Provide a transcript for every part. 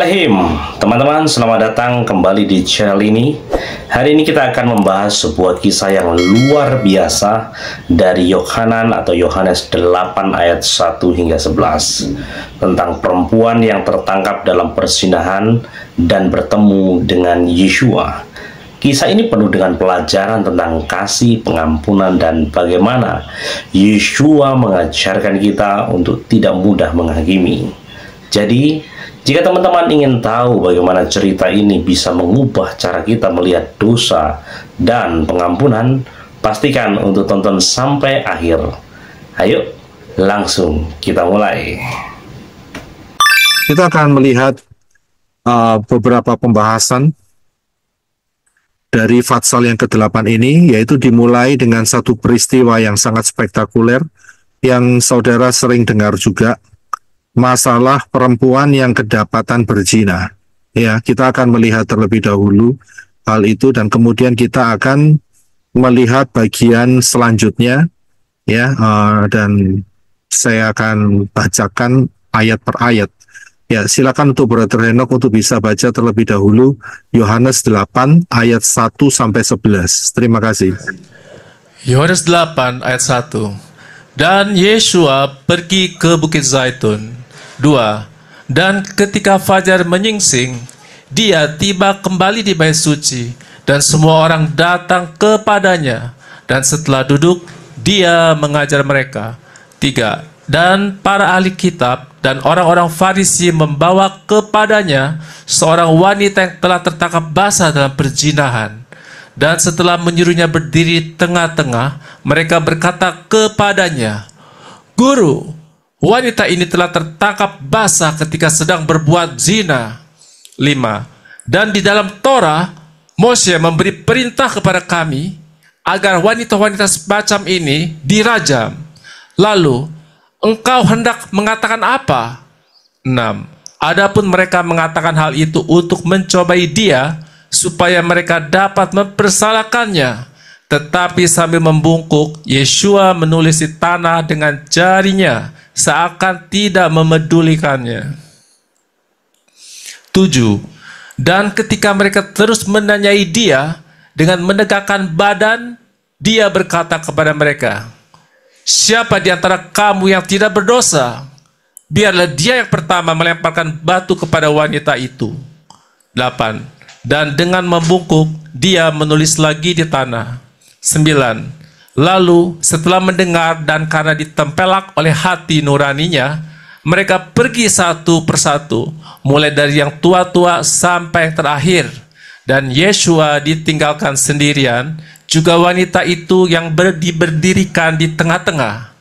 Bismillahirrahmanirrahim. Teman-teman, selamat datang kembali di channel ini. Hari ini kita akan membahas sebuah kisah yang luar biasa dari Yohanes 8 ayat 1 hingga 11 tentang perempuan yang tertangkap dalam perzinahan dan bertemu dengan Yeshua. Kisah ini penuh dengan pelajaran tentang kasih, pengampunan, dan bagaimana Yeshua mengajarkan kita untuk tidak mudah menghakimi. Jadi, jika teman-teman ingin tahu bagaimana cerita ini bisa mengubah cara kita melihat dosa dan pengampunan, pastikan untuk tonton sampai akhir. Ayo, langsung kita mulai. Kita akan melihat beberapa pembahasan dari Fatsal yang ke-8 ini, yaitu dimulai dengan satu peristiwa yang sangat spektakuler, yang saudara sering dengar juga, masalah perempuan yang kedapatan berzina. Ya, kita akan melihat terlebih dahulu hal itu dan kemudian kita akan melihat bagian selanjutnya, ya, dan saya akan bacakan ayat per ayat. Ya, silakan untuk Brother Henok untuk bisa baca terlebih dahulu Yohanes 8 ayat 1 sampai 11. Terima kasih. Yohanes 8 ayat 1. Dan Yeshua pergi ke Bukit Zaitun. 2. Dan ketika fajar menyingsing, dia tiba kembali di bait suci, dan semua orang datang kepadanya. Dan setelah duduk, dia mengajar mereka. 3. Dan para ahli kitab dan orang-orang Farisi membawa kepadanya seorang wanita yang telah tertangkap basah dalam perzinahan. Dan setelah menyuruhnya berdiri di tengah-tengah, mereka berkata kepadanya, "Guru, wanita ini telah tertangkap basah ketika sedang berbuat zina." 5. Dan di dalam Torah, Mose memberi perintah kepada kami agar wanita-wanita semacam ini dirajam. Lalu, engkau hendak mengatakan apa? 6. Adapun mereka mengatakan hal itu untuk mencobai dia, supaya mereka dapat mempersalahkannya. Tetapi sambil membungkuk, Yeshua menulis di tanah dengan jarinya, seakan tidak memedulikannya. 7. Dan ketika mereka terus menanyai dia, dengan menegakkan badan, dia berkata kepada mereka, "Siapa di antara kamu yang tidak berdosa? Biarlah dia yang pertama melemparkan batu kepada wanita itu." 8. Dan dengan membungkuk, dia menulis lagi di tanah. 9. Lalu setelah mendengar dan karena ditempelak oleh hati nuraninya, mereka pergi satu persatu, mulai dari yang tua-tua sampai yang terakhir. Dan Yeshua ditinggalkan sendirian, juga wanita itu yang diberdirikan di tengah-tengah.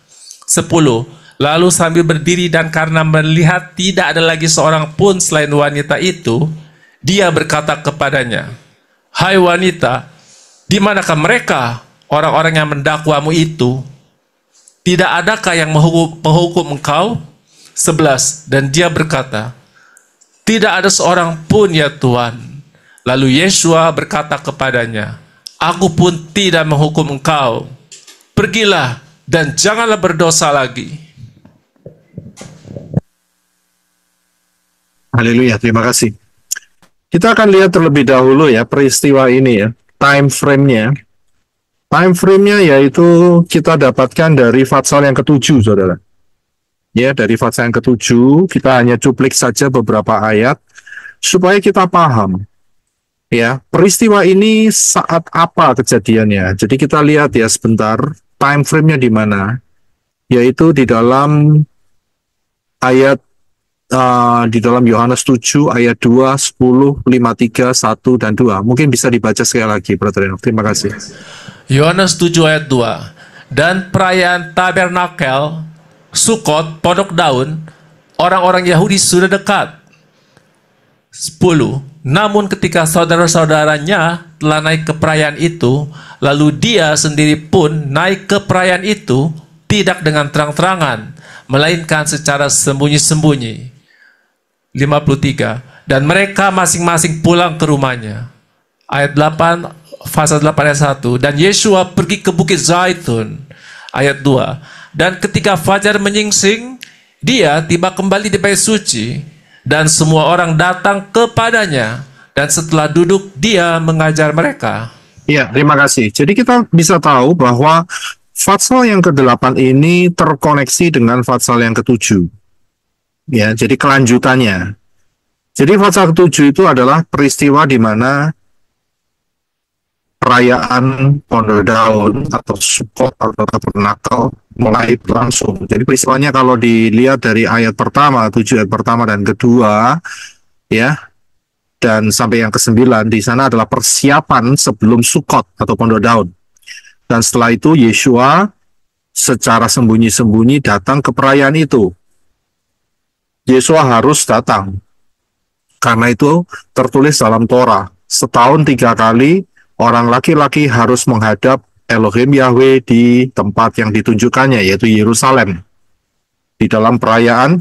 10. Lalu sambil berdiri dan karena melihat tidak ada lagi seorang pun selain wanita itu, dia berkata kepadanya, "Hai wanita, di manakah mereka, orang-orang yang mendakwamu itu? Tidak adakah yang menghukum engkau?" 11. Dan dia berkata, "Tidak ada seorang pun ya Tuhan." Lalu Yeshua berkata kepadanya, "Aku pun tidak menghukum engkau. Pergilah dan janganlah berdosa lagi." Haleluya, terima kasih. Kita akan lihat terlebih dahulu ya peristiwa ini ya, time frame-nya. Time frame-nya yaitu kita dapatkan dari Fatsal yang ke-7, saudara. Ya, dari Fatsal yang ke-7, kita hanya cuplik saja beberapa ayat, supaya kita paham. Ya, peristiwa ini saat apa kejadiannya. Jadi kita lihat ya sebentar, time frame-nya di mana. Yaitu di dalam ayat di dalam Yohanes 7 ayat 2, 10, 5, 3, 1, dan 2. Mungkin bisa dibaca sekali lagi, Brother Enoch. Terima kasih. Yohanes 7 ayat 2. Dan perayaan Tabernakel, Sukot, Pondok Daun, orang-orang Yahudi sudah dekat. 10. Namun ketika saudara-saudaranya telah naik ke perayaan itu, lalu dia sendiri pun naik ke perayaan itu, tidak dengan terang-terangan, melainkan secara sembunyi-sembunyi. 53. Dan mereka masing-masing pulang ke rumahnya. Ayat 8, pasal 8 ayat 1. Dan Yeshua pergi ke Bukit Zaitun. Ayat 2. Dan ketika fajar menyingsing, dia tiba kembali di bait suci, dan semua orang datang kepadanya, dan setelah duduk dia mengajar mereka. Ya, terima kasih. Jadi kita bisa tahu bahwa Fatsal yang ke-8 ini terkoneksi dengan Fatsal yang ke-7. Ya, jadi kelanjutannya. Jadi Fatsal ke-7 itu adalah peristiwa di mana perayaan Pondok Daun atau Sukkot atau Tabernakel mulai berlangsung. Jadi peristiwanya kalau dilihat dari ayat pertama, 7 ayat pertama dan kedua, ya, dan sampai yang ke-9, di sana adalah persiapan sebelum Sukkot atau Pondok Daun. Dan setelah itu Yeshua secara sembunyi-sembunyi datang ke perayaan itu. Yeshua harus datang. Karena itu tertulis dalam Torah, setahun 3 kali orang laki-laki harus menghadap Elohim Yahweh di tempat yang ditunjukkannya, yaitu Yerusalem. Di dalam perayaan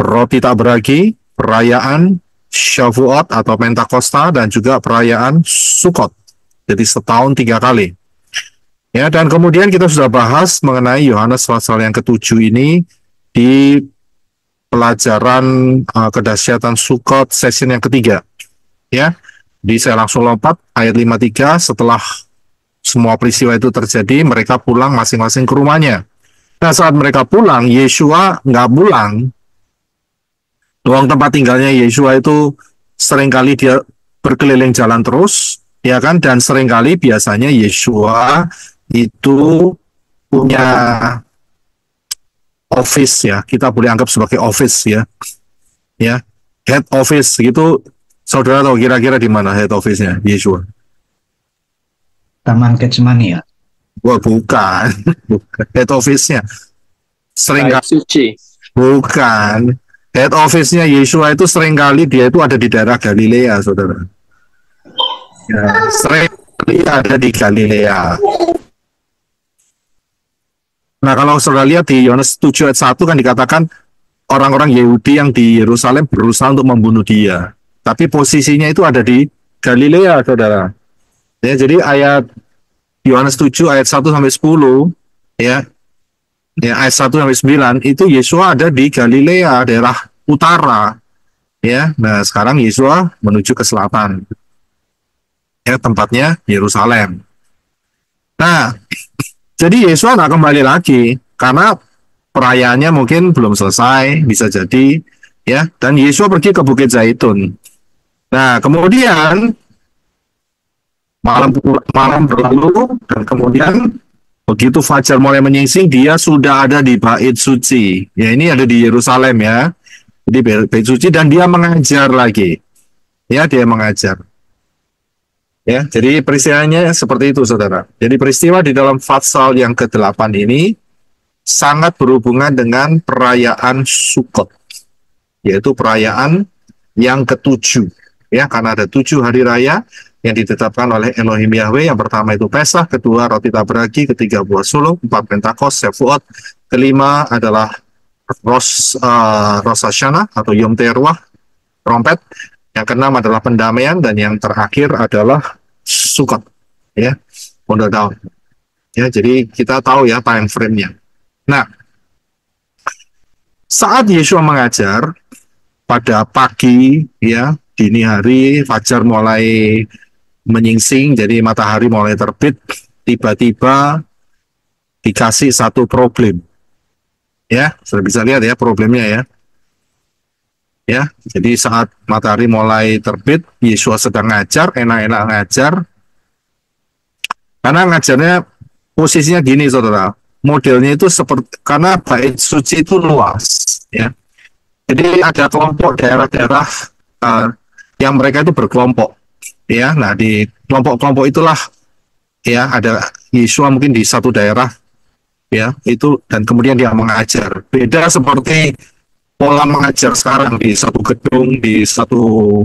Roti Tak Beragi, perayaan Shavuot atau Pentakosta, dan juga perayaan Sukkot. Jadi setahun 3 kali. Ya, dan kemudian kita sudah bahas mengenai Yohanes pasal yang ke-7 ini di pelajaran kedahsyatan Sukkot session yang ketiga. Ya, jadi saya langsung lompat ayat 53, setelah semua peristiwa itu terjadi, mereka pulang masing-masing ke rumahnya. Nah, saat mereka pulang, Yeshua nggak pulang. Ruang tempat tinggalnya Yeshua itu seringkali dia berkeliling jalan terus, ya kan? Dan seringkali biasanya Yeshua itu punya office, ya, kita boleh anggap sebagai office, ya, head office gitu. Saudara tahu kira-kira di mana head office-nya Yeshua? Taman Getsemani ya? Wah, bukan. Bukan. Head office-nya Bait suci. bukan. Head office-nya Yeshua itu seringkali dia itu ada di daerah Galilea, saudara. Ya, seringkali ada di Galilea. Nah, kalau saudara lihat di Yohanes 7 ayat 1 kan dikatakan orang-orang Yahudi yang di Yerusalem berusaha untuk membunuh dia. Tapi posisinya itu ada di Galilea, saudara. Ya, jadi ayat Yohanes 7 ayat 1 sampai 10, ya, ayat 1 sampai 9 itu Yeshua ada di Galilea, daerah utara. Ya, nah sekarang Yeshua menuju ke selatan. Ya, tempatnya Yerusalem. Nah, jadi Yeshua nggak kembali lagi karena perayaannya mungkin belum selesai, bisa jadi, ya. Dan Yeshua pergi ke Bukit Zaitun. Nah, kemudian malam berlalu, dan kemudian begitu fajar mulai menyingsing, dia sudah ada di Bait Suci. Ya, ini ada di Yerusalem, ya. Jadi Bait Suci, dan dia mengajar lagi. Ya, dia mengajar. Ya, jadi peristiwanya seperti itu, saudara. Jadi peristiwa di dalam Fatsal yang ke-8 ini sangat berhubungan dengan perayaan Sukkot, yaitu perayaan yang ke-7. Ya, karena ada 7 hari raya yang ditetapkan oleh Elohim Yahweh. Yang pertama itu Pesach, kedua Roti Tak Beragi, ketiga Buah Sulung, 4 Pentakos, Shavuot, kelima adalah Rosh Hashanah atau Yom Teruah, trompet, yang keenam adalah pendamaian, dan yang terakhir adalah Sukkot, ya, Pondok Daun. Ya, jadi kita tahu ya time frame-nya. Nah, saat Yeshua mengajar pada pagi, ya, dini hari, fajar mulai menyingsing, jadi matahari mulai terbit, tiba-tiba dikasih satu problem. Ya, sudah bisa lihat ya problemnya, ya. Ya, jadi saat matahari mulai terbit, Yeshua sedang ngajar, enak-enak ngajar. Karena ngajarnya posisinya gini, saudara. Modelnya itu seperti, karena Bait Suci itu luas, ya. Jadi ada kelompok daerah-daerah yang mereka itu berkelompok, ya. Nah, di kelompok-kelompok itulah, ya, ada Yeshua mungkin di satu daerah, ya, itu, dan kemudian dia mengajar. Beda seperti pola mengajar sekarang di satu gedung, di satu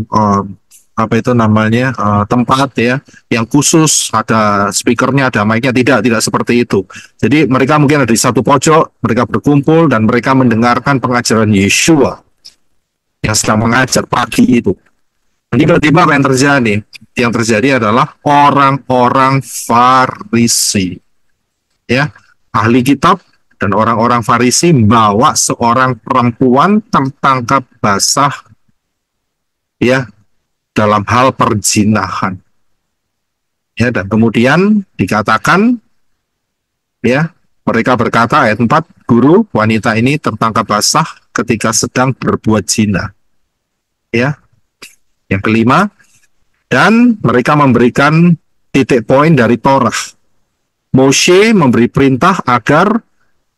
tempat, ya, yang khusus, ada speakernya, ada mic-nya. Tidak seperti itu. Jadi mereka mungkin ada di satu pojok, mereka berkumpul dan mereka mendengarkan pengajaran Yeshua yang sedang mengajar pagi itu. Tiba-tiba apa yang terjadi? Yang terjadi adalah orang-orang Farisi, ya, ahli kitab, dan orang-orang Farisi membawa seorang perempuan tertangkap basah ya dalam hal perzinahan. Ya, dan kemudian dikatakan ya, mereka berkata ayat 4, "Guru, wanita ini tertangkap basah ketika sedang berbuat zina." Ya. Yang kelima, dan mereka memberikan titik poin dari Torah. Moshe memberi perintah agar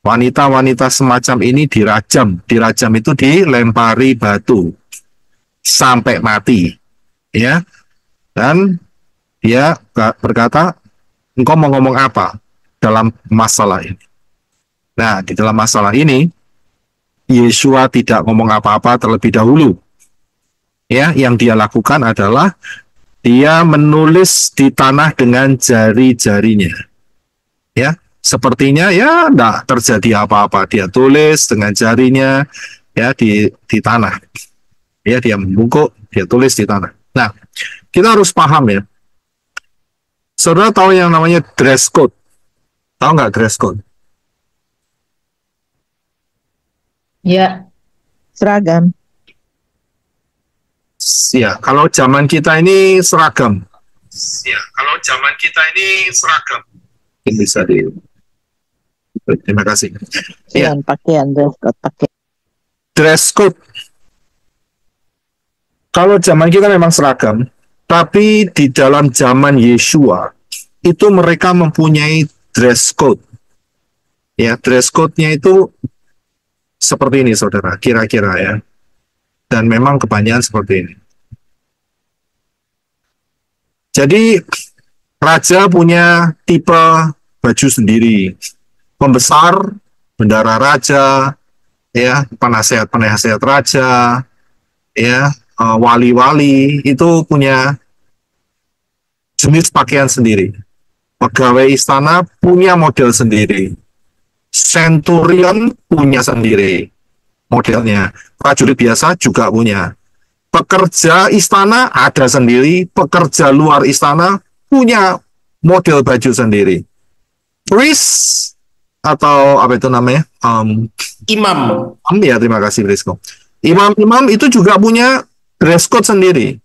wanita-wanita semacam ini dirajam. Dirajam itu dilempari batu sampai mati. Ya. Dan dia berkata, "Engkau mau ngomong apa dalam masalah ini?" Nah, di dalam masalah ini Yesua tidak ngomong apa-apa terlebih dahulu. Ya, yang dia lakukan adalah dia menulis di tanah dengan jari-jarinya. Ya, sepertinya ya enggak terjadi apa-apa. Dia tulis dengan jarinya ya di tanah. Ya, dia membungkuk, dia tulis di tanah. Nah, kita harus paham ya. Saudara tahu yang namanya dress code? Tahu nggak dress code? Ya, seragam. Ya, kalau zaman kita ini seragam. Ya, kalau zaman kita ini seragam. Ini bisa di. Terima kasih. Ya, Pakaian dress code pakai. dress code. Kalau zaman kita memang seragam, tapi di dalam zaman Yesua itu mereka mempunyai dress code. Ya, dress code-nya itu seperti ini, saudara, kira-kira ya. Dan memang kebanyakan seperti ini. Jadi raja punya tipe baju sendiri. Pembesar, bendara raja, ya, penasehat-penasehat raja, ya, wali-wali itu punya jenis pakaian sendiri. Pegawai istana punya model sendiri. Centurion punya sendiri modelnya. Prajurit biasa juga punya. Pekerja istana ada sendiri, pekerja luar istana punya model baju sendiri. Priest atau apa itu namanya? Imam. Ya, terima kasih Brisco. Imam-imam itu juga punya dress code sendiri.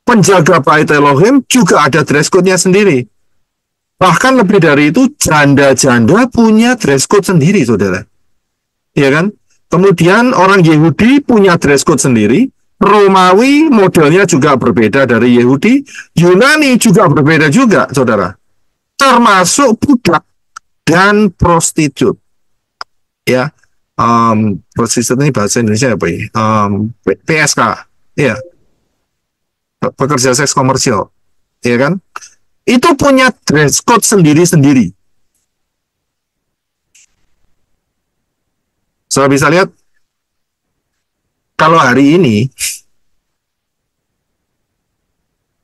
Penjaga bait Elohim juga ada dress code-nya sendiri. Bahkan lebih dari itu, janda-janda punya dress code sendiri, saudara. Ya kan? Kemudian orang Yahudi punya dress code sendiri, Romawi modelnya juga berbeda dari Yahudi, Yunani juga berbeda juga, saudara. Termasuk budak dan prostitut. Ya, prostitut ini bahasa Indonesia apa ya? PSK, ya, pekerja seks komersial, ya kan? Itu punya dress code sendiri-sendiri. Saudara bisa lihat, kalau hari ini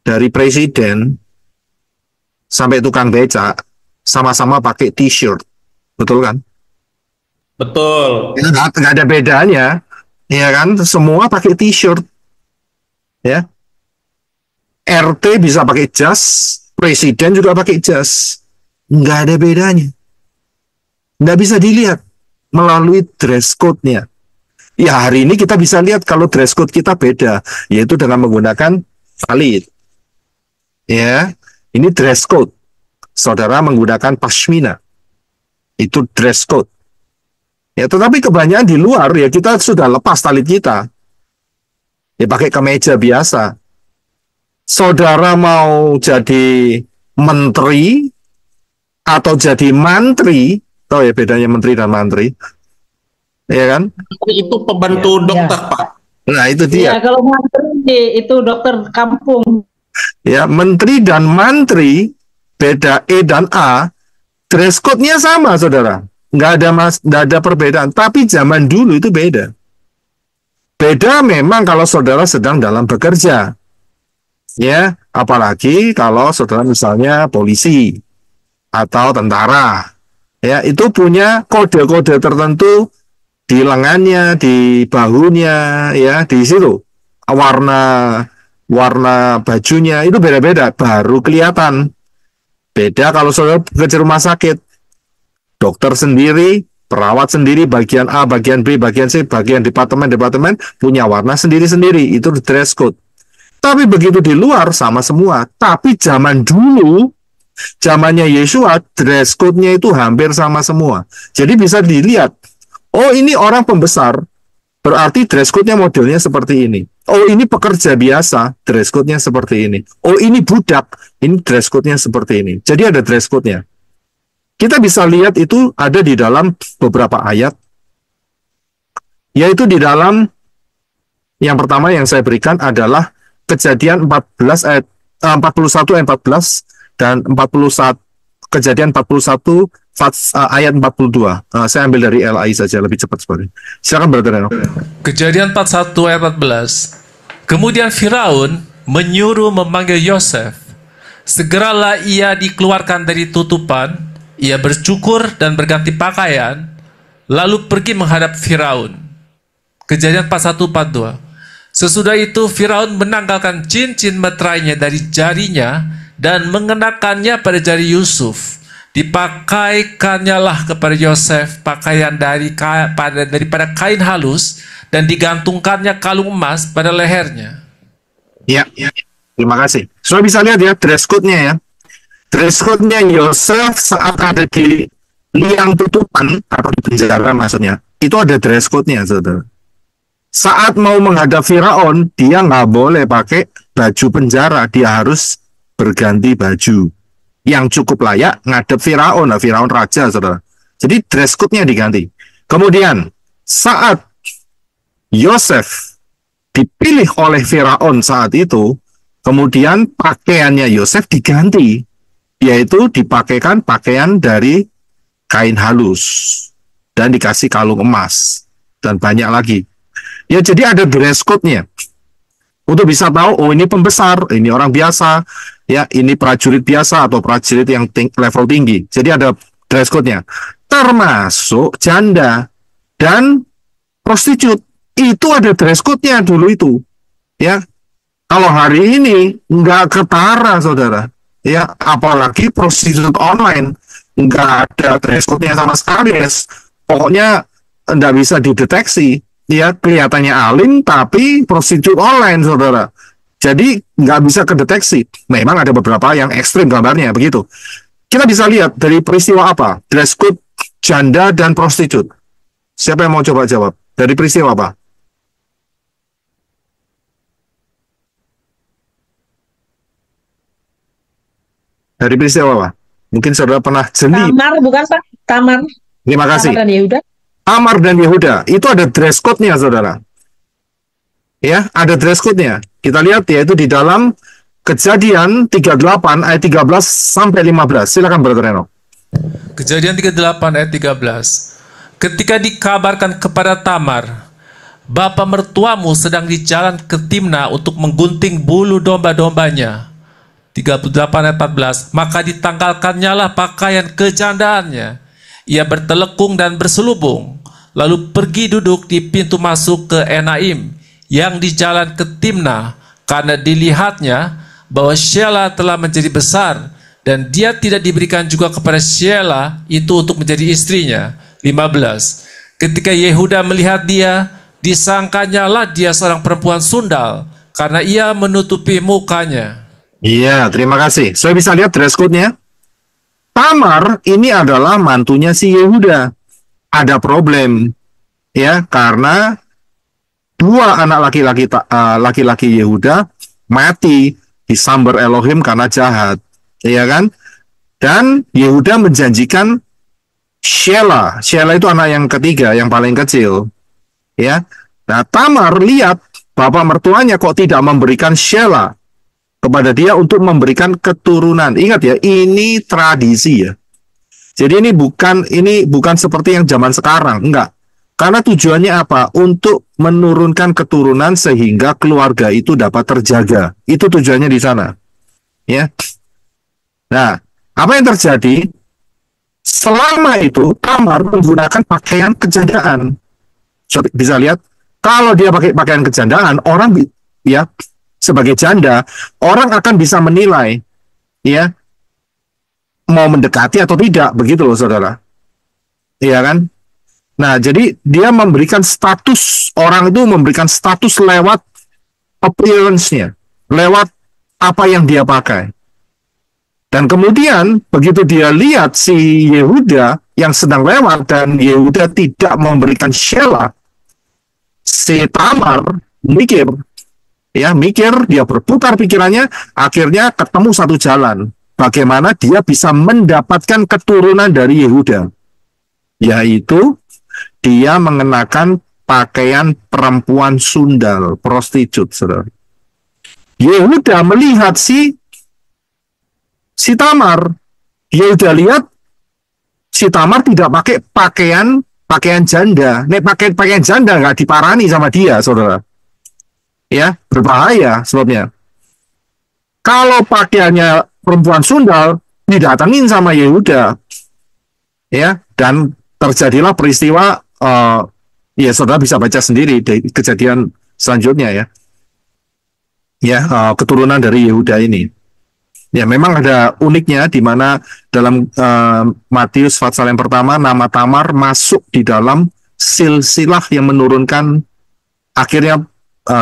dari presiden sampai tukang becak sama-sama pakai t-shirt, betul kan? Betul. Nggak ada bedanya, ya kan? Semua pakai t-shirt, ya. RT bisa pakai jas, presiden juga pakai jas, nggak ada bedanya. Nggak bisa dilihat melalui dress code-nya. Ya, hari ini kita bisa lihat kalau dress code kita beda, yaitu dengan menggunakan valid. Ya, ini dress code. Saudara menggunakan pashmina. Itu dress code. Ya, tetapi kebanyakan di luar ya kita sudah lepas talit kita. Ya, pakai kemeja biasa. Saudara mau jadi menteri atau jadi mantri, tahu ya bedanya menteri dan mantri? Ya kan? Itu pembantu dokter, Pak. Nah, itu Ya, dia. kalau mantri itu dokter kampung. Ya, menteri dan mantri beda E dan A, dress code-nya sama, saudara. Nggak ada perbedaan. Tapi zaman dulu itu beda. Beda memang kalau saudara sedang dalam bekerja. Ya, apalagi kalau saudara misalnya polisi atau tentara. Ya, itu punya kode-kode tertentu di lengannya, di bahunya, ya, di situ. Warna bajunya itu beda-beda, baru kelihatan. Beda kalau saudara bekerja rumah sakit. Dokter sendiri, Perawat sendiri, bagian A, bagian B, bagian C, bagian departemen punya warna sendiri-sendiri. Itu dress code. Tapi begitu di luar sama semua. Tapi zaman dulu, zamannya Yesua, dress code-nya itu hampir sama semua. Jadi bisa dilihat, oh ini orang pembesar, berarti dress code-nya modelnya seperti ini. Oh ini pekerja biasa, dress code-nya seperti ini. Oh ini budak, ini dress code-nya seperti ini. Jadi ada dress code-nya. Kita bisa lihat itu ada di dalam beberapa ayat, yaitu di dalam yang pertama yang saya berikan adalah Kejadian 14 ayat 41 ayat 14 dan 41 Kejadian 41 ayat 42. Saya ambil dari LAI saja lebih cepat sebenarnya. Silakan Brother Reno. Kejadian 41 ayat 14. Kemudian Firaun menyuruh memanggil Yosef. Segeralah ia dikeluarkan dari tutupan. Ia bercukur dan berganti pakaian, lalu pergi menghadap Firaun. Kejadian 41-42. Sesudah itu Firaun menanggalkan cincin meterainya dari jarinya dan mengenakannya pada jari Yusuf. Dipakaikannya lah kepada Yosef pakaian daripada kain halus dan digantungkannya kalung emas pada lehernya. Ya, terima kasih. Sudah bisa lihat ya dress code-nya ya. Dress code-nya Yosef saat ada di liang tutupan atau di penjara maksudnya, itu ada dress code-nya, saudara. Saat mau menghadap Firaun, dia nggak boleh pakai baju penjara, dia harus berganti baju yang cukup layak ngadep Firaun, Firaun raja, saudara. Jadi dress code-nya diganti. Kemudian saat Yosef dipilih oleh Firaun saat itu, kemudian pakaiannya Yosef diganti, yaitu dipakaikan pakaian dari kain halus dan dikasih kalung emas dan banyak lagi. Ya jadi ada dress code-nya untuk bisa tahu oh ini pembesar, ini orang biasa, ya ini prajurit biasa atau prajurit yang level tinggi. Jadi ada dress code-nya. Termasuk janda dan prostitut. Itu ada dress code-nya dulu itu. Ya. Kalau hari ini nggak ketara, saudara. Ya, apalagi prostitut online nggak ada dress code-nya sama sekali, guys. Pokoknya nggak bisa dideteksi. Ya, kelihatannya alim tapi prostitut online, saudara. Jadi nggak bisa kedeteksi. Memang ada beberapa yang ekstrim gambarnya begitu. Kita bisa lihat dari peristiwa apa? Dress code janda dan prostitut. Siapa yang mau coba jawab? Dari peristiwa apa? Dari peristiwa apa? Mungkin saudara pernah jeli. Tamar bukan Pak? Tamar. Terima kasih. Tamar dan Yehuda. Amar dan Yehuda. Itu ada dress code-nya, saudara. Ya, ada dress code-nya. Kita lihat yaitu di dalam Kejadian 38 ayat 13 sampai 15. Silakan Brother Reno. Kejadian 38 ayat 13. Ketika dikabarkan kepada Tamar, bapa mertuamu sedang di jalan ke Timna untuk menggunting bulu domba-dombanya. 38 ayat 14. Maka ditanggalkannya lah pakaian kejandaannya. Ia bertelekung dan berselubung, lalu pergi duduk di pintu masuk ke Enaim yang di jalan ke Timna, karena dilihatnya bahwa Shelah telah menjadi besar dan dia tidak diberikan juga kepada Shelah itu untuk menjadi istrinya. 15. Ketika Yehuda melihat dia, disangkanya lah dia seorang perempuan sundal karena ia menutupi mukanya. Iya, terima kasih. Saya bisa lihat dress code-nya. Tamar ini adalah mantunya si Yehuda. Ada problem, ya, karena dua anak laki-laki Yehuda mati disambar Elohim karena jahat, ya kan? Dan Yehuda menjanjikan Shelah. Shelah itu anak yang ketiga, yang paling kecil, ya. Nah, Tamar lihat bapak mertuanya kok tidak memberikan Shelah kepada dia untuk memberikan keturunan. Ingat ya, ini tradisi ya. Jadi ini bukan seperti yang zaman sekarang, enggak. Karena tujuannya apa? Untuk menurunkan keturunan sehingga keluarga itu dapat terjaga. Itu tujuannya di sana. Ya. Nah, apa yang terjadi? Selama itu Tamar menggunakan pakaian kejandaan. Bisa lihat, kalau dia pakai pakaian kejandaan, orang ya sebagai janda, orang akan bisa menilai, ya, mau mendekati atau tidak, begitu loh, saudara. Iya kan? Nah, jadi dia memberikan status, orang itu memberikan status lewat appearance-nya, lewat apa yang dia pakai. Dan kemudian begitu dia lihat si Yehuda yang sedang lewat dan Yehuda tidak memberikan Shelah, si Tamar mikir, dia berputar pikirannya, akhirnya ketemu satu jalan. Bagaimana dia bisa mendapatkan keturunan dari Yehuda, yaitu dia mengenakan pakaian perempuan sundal, prostitut, saudara. Yehuda melihat si Tamar, Yehuda lihat si Tamar tidak pakai pakaian janda. Nek pakaian janda nggak diparani sama dia, saudara. Ya, berbahaya sebabnya. Kalau pakaiannya perempuan sundal, didatengin sama Yehuda, ya, dan terjadilah peristiwa, ya saudara bisa baca sendiri di kejadian selanjutnya, keturunan dari Yehuda ini. Ya, memang ada uniknya di mana dalam Matius pasal yang pertama nama Tamar masuk di dalam silsilah yang menurunkan akhirnya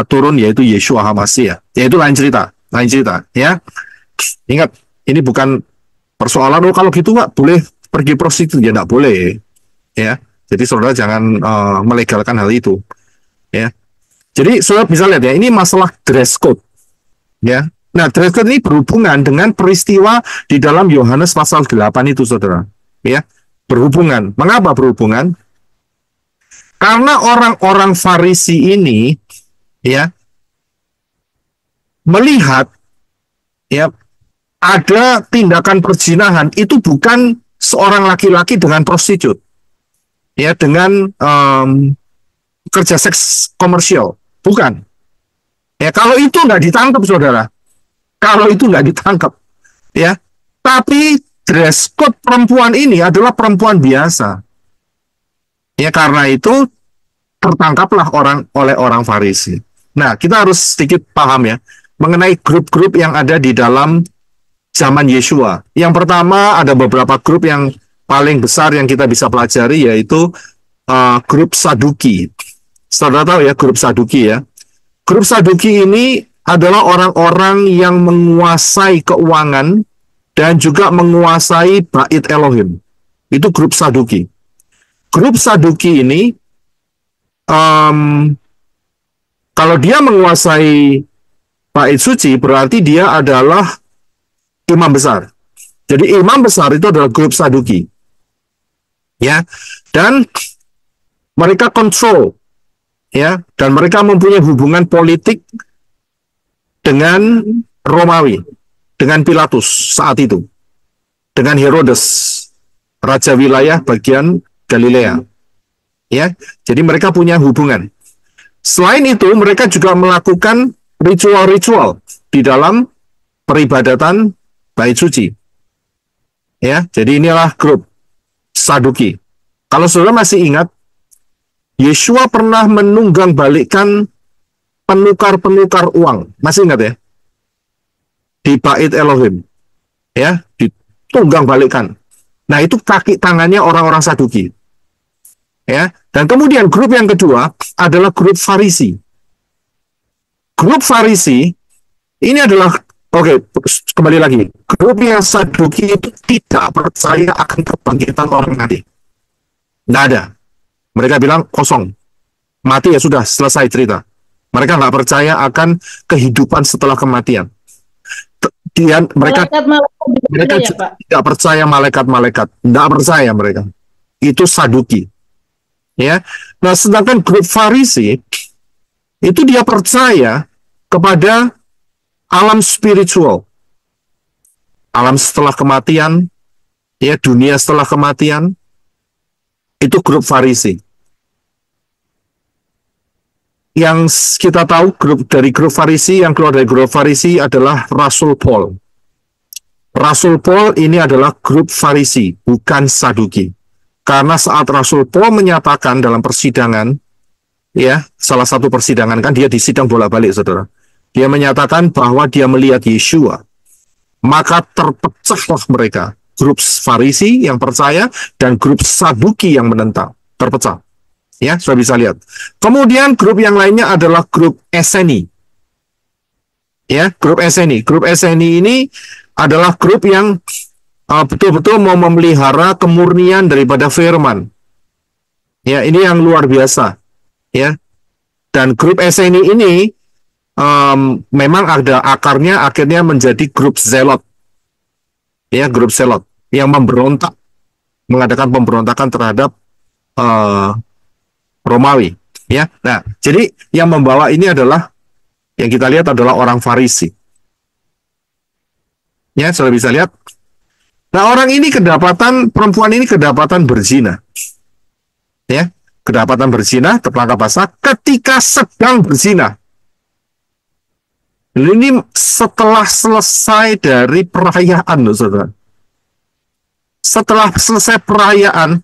turun, yaitu Yeshua HaMashiach. Yaitu lain cerita, ya. Ingat, ini bukan persoalan kalau gitu nggak boleh pergi prostitut, ya nggak boleh, ya. Jadi saudara jangan melegalkan hal itu, ya. Jadi saudara bisa lihat ya, ini masalah dress code, ya. Nah, dress code ini berhubungan dengan peristiwa di dalam Yohanes pasal 8 itu, saudara, ya. Berhubungan. Mengapa berhubungan? Karena orang-orang Farisi ini, ya, melihat, ya, ada tindakan perzinahan itu bukan seorang laki-laki dengan prostitut, ya, dengan kerja seks komersial, bukan. Ya, kalau itu nggak ditangkap, saudara, ya. Tapi dress code perempuan ini adalah perempuan biasa, ya. Karena itu tertangkaplah oleh orang Farisi. Nah, kita harus sedikit paham ya mengenai grup-grup yang ada di dalam zaman Yeshua. Yang pertama, ada beberapa grup yang paling besar yang kita bisa pelajari, yaitu grup Saduki. Saudara tahu ya grup Saduki, ya. Grup Saduki ini adalah orang-orang yang menguasai keuangan dan juga menguasai bait Elohim. Itu grup Saduki. Grup Saduki ini, kalau dia menguasai bait suci, berarti dia adalah imam besar. Jadi imam besar itu adalah grup Saduki, ya. Dan mereka kontrol, ya, dan mereka mempunyai hubungan politik dengan Romawi, dengan Pilatus saat itu, dengan Herodes, raja wilayah bagian Galilea, ya. Jadi mereka punya hubungan. Selain itu, mereka juga melakukan ritual-ritual di dalam peribadatan bait suci, ya. Jadi inilah grup Saduki. Kalau saudara masih ingat, Yeshua pernah menunggang balikkan penukar-penukar uang, masih ingat ya, di bait Elohim, ya, ditunggang balikkan. Nah, itu kaki tangannya orang-orang Saduki, ya. Dan kemudian grup yang kedua adalah grup Farisi. Grup Farisi ini adalah, kembali lagi, grup yang Saduki itu tidak percaya akan kebangkitan orang mati. Nggak ada. Mereka bilang kosong, mati ya sudah, selesai cerita. Mereka nggak percaya akan kehidupan setelah kematian. Mereka tidak percaya malaikat-malaikat, nggak percaya mereka. Itu Saduki, ya. Nah, sedangkan grup Farisi itu dia percaya kepada alam spiritual, alam setelah kematian, ya, dunia setelah kematian. Itu grup Farisi. Yang kita tahu dari grup Farisi, yang keluar dari grup Farisi adalah Rasul Paul. Rasul Paul ini adalah grup Farisi, bukan Saduki. Karena saat Rasul Paul menyatakan dalam persidangan, ya, salah satu persidangan, kan dia disidang bolak-balik, saudara. Dia menyatakan bahwa dia melihat Yeshua. Maka terpecahlah mereka. Grup Farisi yang percaya dan grup Saduki yang menentang. terpecah. Ya, sudah bisa lihat. Kemudian grup yang lainnya adalah grup Esseni. Ya, grup Esseni. Grup Esseni ini adalah grup yang betul-betul mau memelihara kemurnian daripada firman. Ya, ini yang luar biasa. Ya, dan grup Esseni ini memang ada akarnya akhirnya menjadi grup Zelot. Ya, grup Zelot yang memberontak, mengadakan pemberontakan terhadap Romawi. Ya, nah, jadi yang membawa ini adalah yang kita lihat adalah orang Farisi. Ya, sudah bisa lihat. Nah, orang ini perempuan ini kedapatan berzina. Ya, kedapatan berzina, tertangkap basah ketika sedang berzina. Ini setelah selesai dari perayaan, loh, saudara. Setelah selesai perayaan,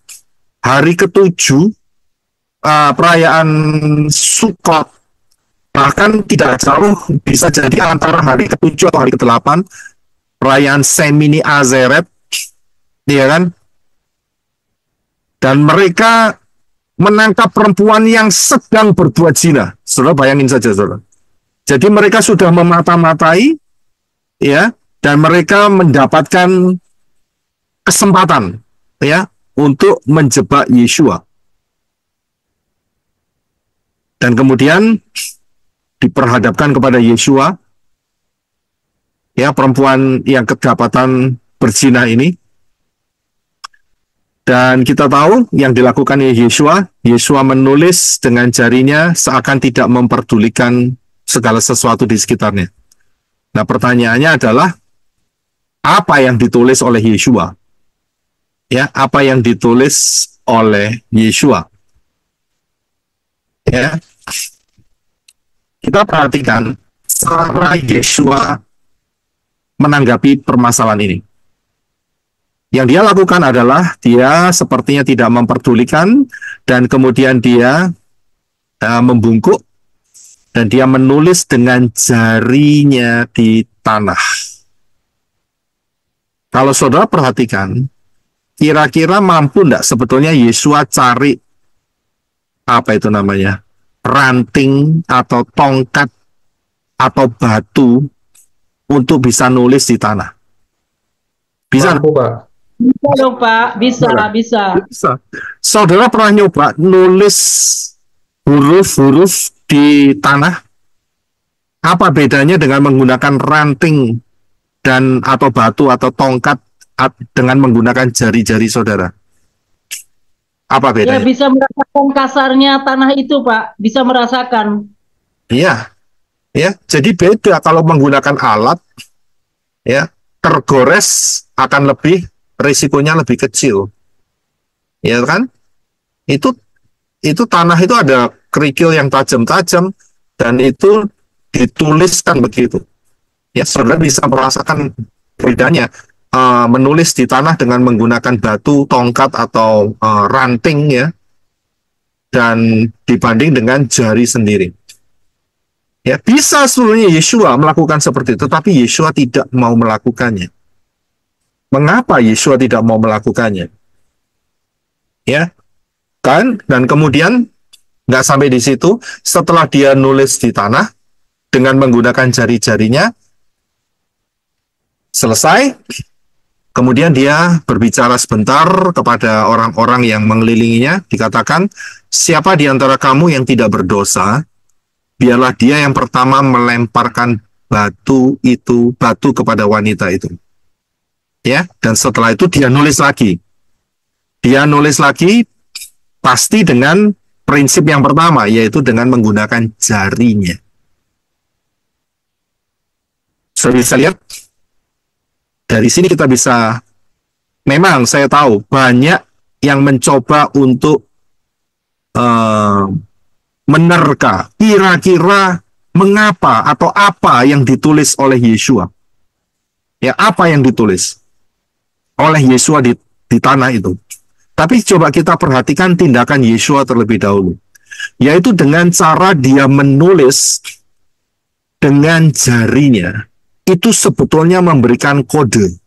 hari ke-7, perayaan Sukot, bahkan tidak jauh, bisa jadi antara hari ke-7 atau hari ke-8, perayaan Semini Azeret, ya kan? Dan mereka menangkap perempuan yang sedang berbuat zina. Saudara bayangin saja, saudara. Jadi mereka sudah memata-matai, ya, dan mereka mendapatkan kesempatan, ya, untuk menjebak Yeshua. Dan kemudian diperhadapkan kepada Yeshua, ya, perempuan yang kedapatan berzina ini. Dan kita tahu yang dilakukan oleh Yeshua menulis dengan jarinya seakan tidak memperdulikan segala sesuatu di sekitarnya. Nah, pertanyaannya adalah apa yang ditulis oleh Yeshua? Ya, apa yang ditulis oleh Yeshua? Ya, kita perhatikan cara Yeshua menanggapi permasalahan ini. Yang dia lakukan adalah dia sepertinya tidak memperdulikan dan kemudian dia membungkuk dan dia menulis dengan jarinya di tanah. Kalau saudara perhatikan, kira-kira mampu enggak sebetulnya Yeshua cari apa itu namanya? Ranting atau tongkat atau batu untuk bisa nulis di tanah. Bisa? Mampu, Pak. Bisa dong, Pak. Bisa. Saudara pernah nyoba nulis huruf-huruf di tanah? Apa bedanya dengan menggunakan ranting dan atau batu atau tongkat dengan menggunakan jari-jari saudara? Apa bedanya? Ya, bisa merasakan kasarnya tanah itu, Pak. Bisa merasakan. Iya, ya. Jadi beda kalau menggunakan alat, ya, tergores akan risikonya lebih kecil, ya kan? Itu tanah itu ada kerikil yang tajam-tajam dan itu dituliskan begitu. Ya, saudara bisa merasakan bedanya menulis di tanah dengan menggunakan batu, tongkat atau ranting, ya, dan dibanding dengan jari sendiri. Ya, bisa seluruhnya Yeshua melakukan seperti itu, tapi Yeshua tidak mau melakukannya. Mengapa Yeshua tidak mau melakukannya? Ya, kan? Dan kemudian nggak sampai di situ, setelah dia nulis di tanah dengan menggunakan jari-jarinya, selesai, kemudian dia berbicara sebentar kepada orang-orang yang mengelilinginya, dikatakan, siapa di antara kamu yang tidak berdosa, biarlah dia yang pertama melemparkan batu kepada wanita itu. Ya, dan setelah itu dia nulis lagi. Dia nulis lagi pasti dengan prinsip yang pertama, yaitu dengan menggunakan jarinya. Sudah bisa lihat? Dari sini kita bisa, memang saya tahu banyak yang mencoba untuk menerka kira-kira mengapa atau apa yang ditulis oleh Yeshua. Ya, apa yang ditulis oleh Yeshua di tanah itu. Tapi coba kita perhatikan tindakan Yeshua terlebih dahulu, yaitu dengan cara dia menulis dengan jarinya. Itu sebetulnya memberikan kode.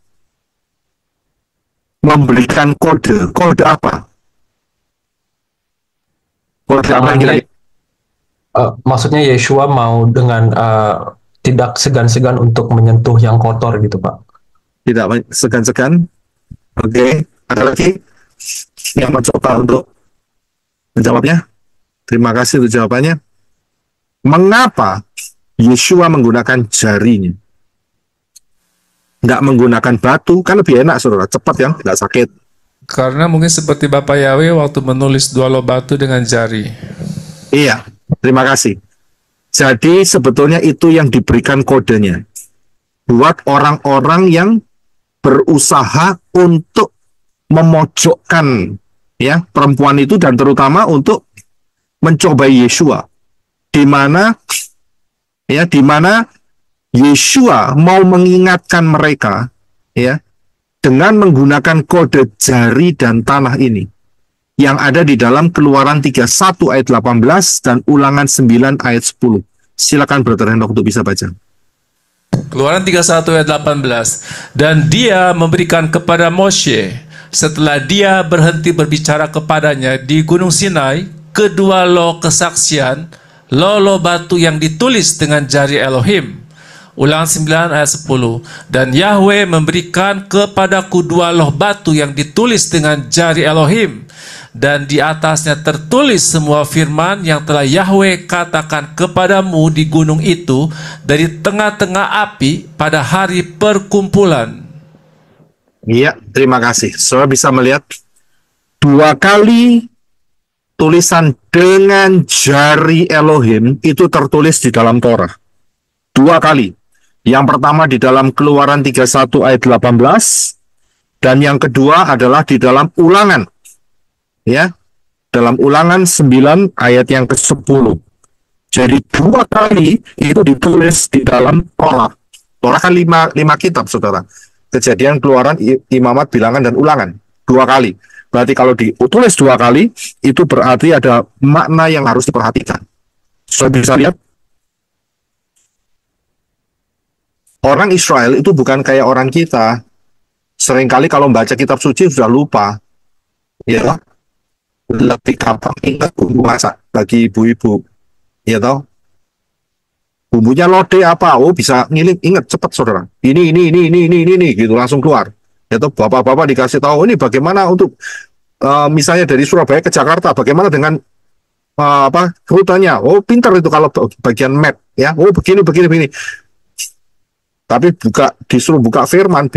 Memberikan kode. Kode apa? Kode apa yang kira-kira? Maksudnya Yeshua mau dengan tidak segan-segan untuk menyentuh yang kotor gitu, Pak. Tidak segan-segan. Oke, ada lagi yang mencoba untuk menjawabnya? Terima kasih untuk jawabannya. Mengapa Yeshua menggunakan jarinya? Nggak menggunakan batu, kan lebih enak, saudara. Cepat ya, nggak sakit. Karena mungkin seperti Bapak Yahweh waktu menulis 2 loh batu dengan jari. Iya, terima kasih. Jadi sebetulnya itu yang diberikan kodenya buat orang-orang yang berusaha untuk memojokkan ya perempuan itu, dan terutama untuk mencobai Yeshua, di mana Yeshua mau mengingatkan mereka ya dengan menggunakan kode jari dan tanah ini yang ada di dalam Keluaran 31 ayat 18 dan Ulangan 9 ayat 10. Silakan Brother Henok untuk bisa baca. Keluaran 31 ayat 18. Dan dia memberikan kepada Moshe, setelah dia berhenti berbicara kepadanya di Gunung Sinai, kedua loh kesaksian, loh batu yang ditulis dengan jari Elohim. Ulangan 9 ayat 10. Dan Yahweh memberikan kepadaku 2 loh batu yang ditulis dengan jari Elohim, dan di atasnya tertulis semua firman yang telah Yahweh katakan kepadamu di gunung itu dari tengah-tengah api pada hari perkumpulan. Iya, terima kasih. Saudara bisa melihat 2 kali tulisan dengan jari Elohim itu tertulis di dalam Torah. 2 kali. Yang pertama di dalam Keluaran 31 ayat 18, dan yang kedua adalah di dalam Ulangan. Ya, dalam Ulangan 9 ayat yang ke-10. Jadi 2 kali itu ditulis di dalam Torah. Torah kan 5 kitab, saudara. Kejadian, Keluaran, Imamat, Bilangan, dan Ulangan. 2 kali. Berarti kalau ditulis 2 kali, itu berarti ada makna yang harus diperhatikan. Saudara bisa lihat, orang Israel itu bukan kayak orang kita. Seringkali kalau membaca kitab suci sudah lupa. Ya, lebih gampang ingat bumbu masak bagi ibu-ibu, ya toh. Bumbunya lode apa? Oh, bisa ingat cepat, saudara. Ini gitu langsung keluar. Ya toh, bapak-bapak dikasih tahu ini bagaimana untuk misalnya dari Surabaya ke Jakarta, bagaimana dengan rutenya. Oh, pintar itu kalau bagian map, ya. Oh, begini. Tapi disuruh buka firman,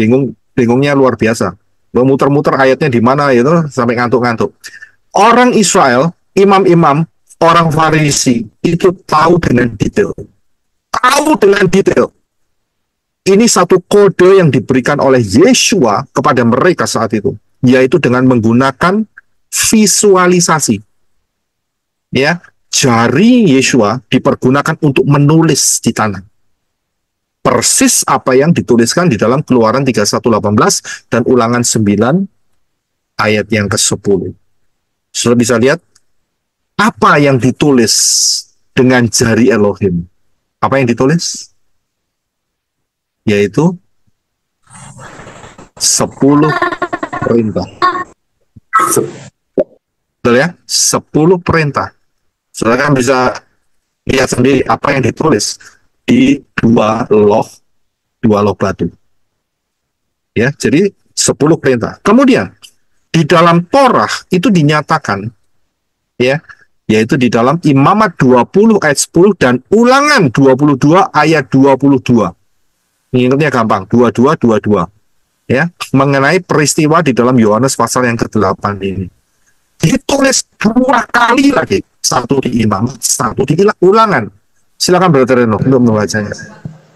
bingungnya luar biasa. Muter-muter ayatnya di mana, itu sampai ngantuk-ngantuk. Orang Israel, imam-imam, orang Farisi, itu tahu dengan detail. Ini satu kode yang diberikan oleh Yeshua kepada mereka saat itu, yaitu dengan menggunakan visualisasi. Ya, jari Yeshua dipergunakan untuk menulis di tanah. Persis apa yang dituliskan di dalam Keluaran 31:18 dan Ulangan 9 ayat yang ke-10. Sudah bisa lihat apa yang ditulis dengan jari Elohim. Apa yang ditulis? Yaitu 10 perintah. Betul ya? 10 perintah. Saudara kan bisa lihat sendiri apa yang ditulis di 2 loh batu. Ya, jadi 10 perintah. Kemudian di dalam Torah itu dinyatakan, ya, yaitu di dalam Imamat 20 ayat 10 dan Ulangan 22 ayat 22. Ingatnya gampang, 22, ya, mengenai peristiwa di dalam Yohanes pasal yang ke-8 ini. Ditulis 2 kali lagi, satu di Imamat, satu di Ulangan. Silakan Brother Reno untuk membacanya.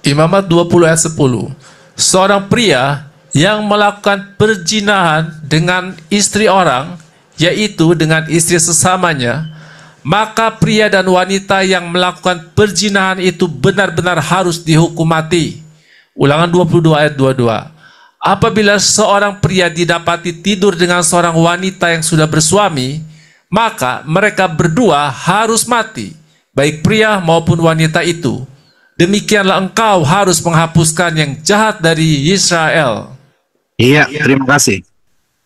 Imamat 20 ayat 10. Seorang pria yang melakukan perzinahan dengan istri orang, yaitu dengan istri sesamanya, maka pria dan wanita yang melakukan perzinahan itu benar-benar harus dihukum mati. Ulangan 22 ayat 22. Apabila seorang pria didapati tidur dengan seorang wanita yang sudah bersuami, maka mereka berdua harus mati, baik pria maupun wanita itu. Demikianlah engkau harus menghapuskan yang jahat dari Israel. Iya, terima kasih.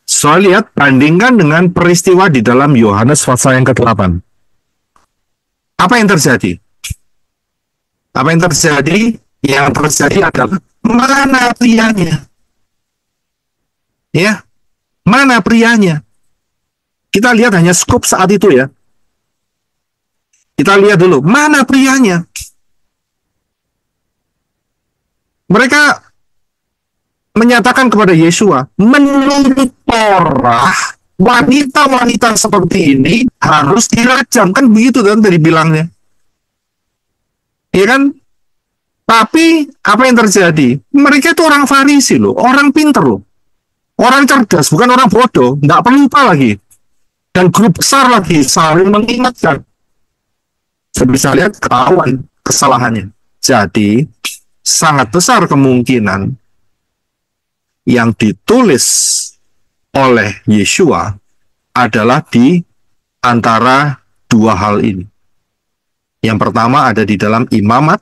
Soal lihat, bandingkan dengan peristiwa di dalam Yohanes pasal yang ke-8. Apa yang terjadi? Apa yang terjadi? Yang terjadi adalah mana prianya? Ya, mana prianya? Kita lihat hanya skop saat itu ya. Kita lihat dulu, mana prianya? Mereka menyatakan kepada Yesua, menurut Torah, wanita-wanita seperti ini harus dirajam. Kan begitu kan tadi bilangnya. Iya kan? Tapi apa yang terjadi? Mereka itu orang Farisi loh, orang pinter loh. Orang cerdas, bukan orang bodoh. Nggak pelupa lagi. Dan grup besar lagi, saling mengingatkan. Saya bisa lihat ketahuan kesalahannya. Jadi, sangat besar kemungkinan yang ditulis oleh Yesua adalah di antara dua hal ini. Yang pertama ada di dalam Imamat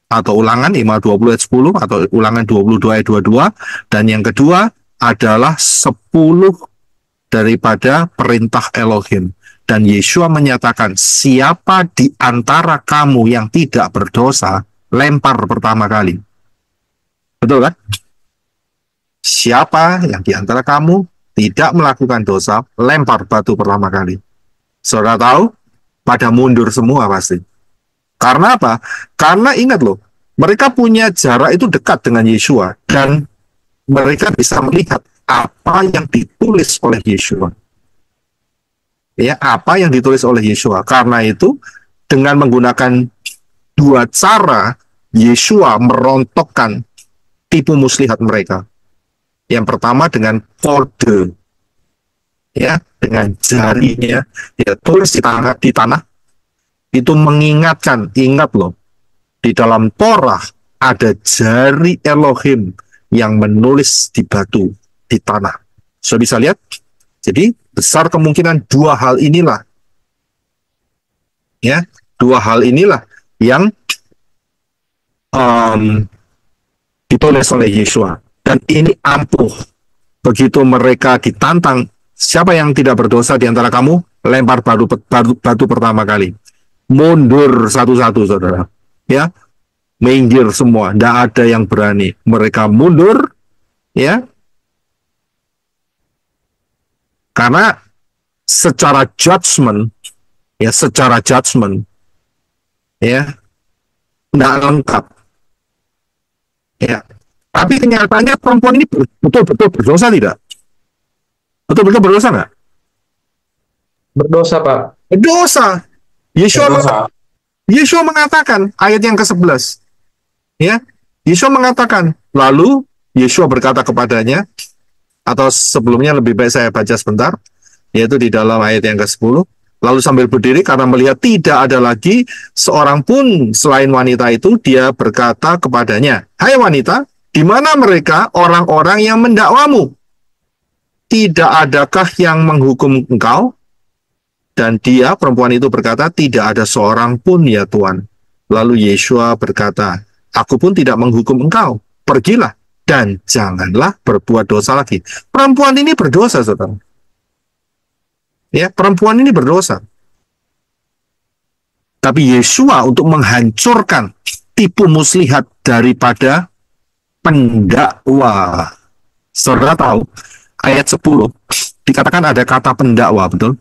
atau Ulangan, Imamat 20 ayat 10 atau Ulangan 22 ayat 22, dan yang kedua adalah 10 daripada perintah Elohim. Dan Yesua menyatakan, siapa di antara kamu yang tidak berdosa, lempar pertama kali. Betul kan? Siapa yang di antara kamu tidak melakukan dosa, lempar batu pertama kali. Saudara tahu, pada mundur semua pasti. Karena apa? Karena ingat loh, mereka punya jarak itu dekat dengan Yesua, dan mereka bisa melihat apa yang ditulis oleh Yesua. Ya, apa yang ditulis oleh Yesua. Karena itu, dengan menggunakan dua cara, Yesua merontokkan tipu muslihat mereka. Yang pertama dengan kode, ya, dengan jarinya, ya, tulis di tanah, itu mengingatkan, ingat loh, di dalam Torah ada jari Elohim yang menulis di batu, di tanah. So bisa lihat, jadi besar kemungkinan dua hal inilah, ya, dua hal inilah yang ditulis oleh Yesua. Dan ini ampuh. Begitu mereka ditantang, siapa yang tidak berdosa di antara kamu, lempar batu pertama kali. Mundur satu-satu, saudara. Ya, minggir semua, tidak ada yang berani. Mereka mundur, ya, karena secara judgment, ya, tidak lengkap, ya. Tapi kenyataannya perempuan ini betul-betul berdosa tidak? Betul-betul berdosa nggak? Berdosa, Pak. Berdosa. Yesua mengatakan, ayat yang ke-11, ya, Yesua mengatakan, lalu Yesua berkata kepadanya, atau sebelumnya lebih baik saya baca sebentar, yaitu di dalam ayat yang ke-10, lalu sambil berdiri karena melihat tidak ada lagi seorang pun selain wanita itu, dia berkata kepadanya, hai wanita, di mana mereka orang-orang yang mendakwamu? Tidak adakah yang menghukum engkau? Dan dia, perempuan itu berkata, tidak ada seorang pun ya Tuhan. Lalu Yesua berkata, aku pun tidak menghukum engkau. Pergilah dan janganlah berbuat dosa lagi. Perempuan ini berdosa, saudara. Ya, perempuan ini berdosa. Tapi Yesua untuk menghancurkan tipu muslihat daripada pendakwa. Saudara tahu, ayat 10 dikatakan ada kata pendakwa, betul?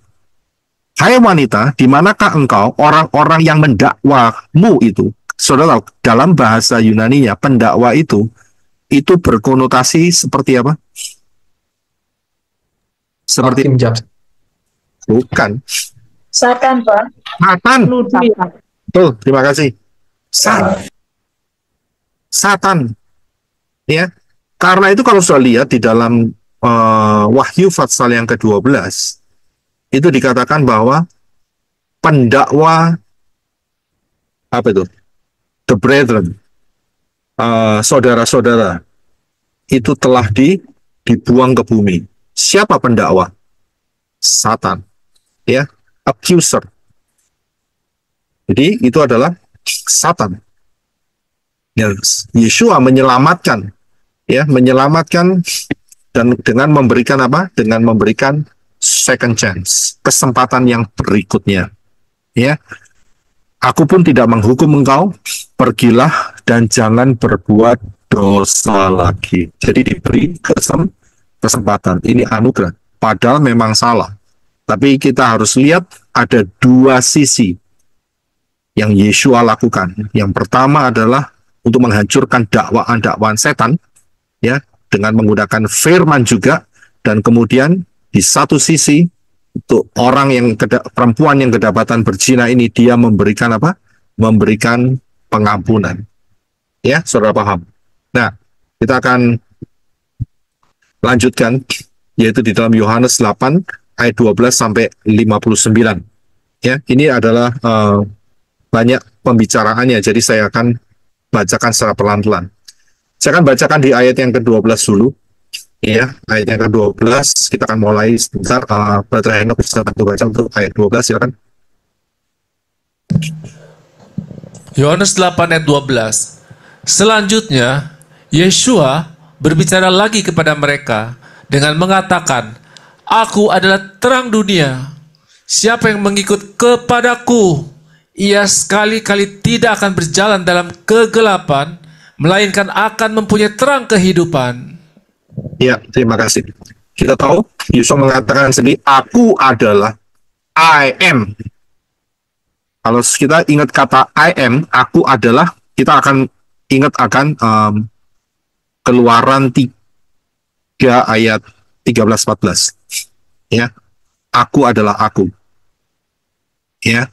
Hai wanita, di manakah engkau orang-orang yang mendakwamu itu? Saudara tahu, dalam bahasa Yunaninya pendakwa itu berkonotasi seperti apa? Seperti bukan. Satan, Pak. Satan. Satan. Betul, terima kasih. Satan. Ya. Karena itu kalau sudah lihat di dalam Wahyu pasal yang ke-12, itu dikatakan bahwa pendakwa, apa itu? The brethren, saudara-saudara, itu telah dibuang ke bumi. Siapa pendakwa? Satan. Ya, accuser. Jadi itu adalah Satan. Ya, Yesua menyelamatkan, ya, dan dengan memberikan apa? Dengan memberikan second chance, kesempatan yang berikutnya, ya. Aku pun tidak menghukum engkau, pergilah dan jangan berbuat dosa lagi. Jadi diberi kesempatan. Ini anugerah. Padahal memang salah. Tapi kita harus lihat ada dua sisi yang Yeshua lakukan. Yang pertama adalah untuk menghancurkan dakwaan-dakwaan setan, ya, dengan menggunakan firman juga, dan kemudian di satu sisi untuk orang yang perempuan yang kedapatan berzina ini dia memberikan apa? Memberikan pengampunan. Ya, saudara paham. Nah, kita akan lanjutkan yaitu di dalam Yohanes 8 ayat 12 sampai 59. Ya, ini adalah banyak pembicaraannya, jadi saya akan bacakan secara pelan-pelan. Saya akan bacakan di ayat yang ke-12 dulu. Ya, ayat yang ke-12 kita akan mulai sebentar. Brother Henok bisa bantu baca untuk ayat 12, silakan. Yohanes 8 ayat 12. Selanjutnya, Yeshua berbicara lagi kepada mereka dengan mengatakan, Aku adalah terang dunia. Siapa yang mengikut kepadaku, ia sekali-kali tidak akan berjalan dalam kegelapan, melainkan akan mempunyai terang kehidupan. Ya, terima kasih. Kita tahu, Yesus mengatakan sendiri, aku adalah I am. Kalau kita ingat kata I am, aku adalah, kita akan ingat akan Keluaran 3 ayat 13-14. Ya, aku adalah aku. Ya,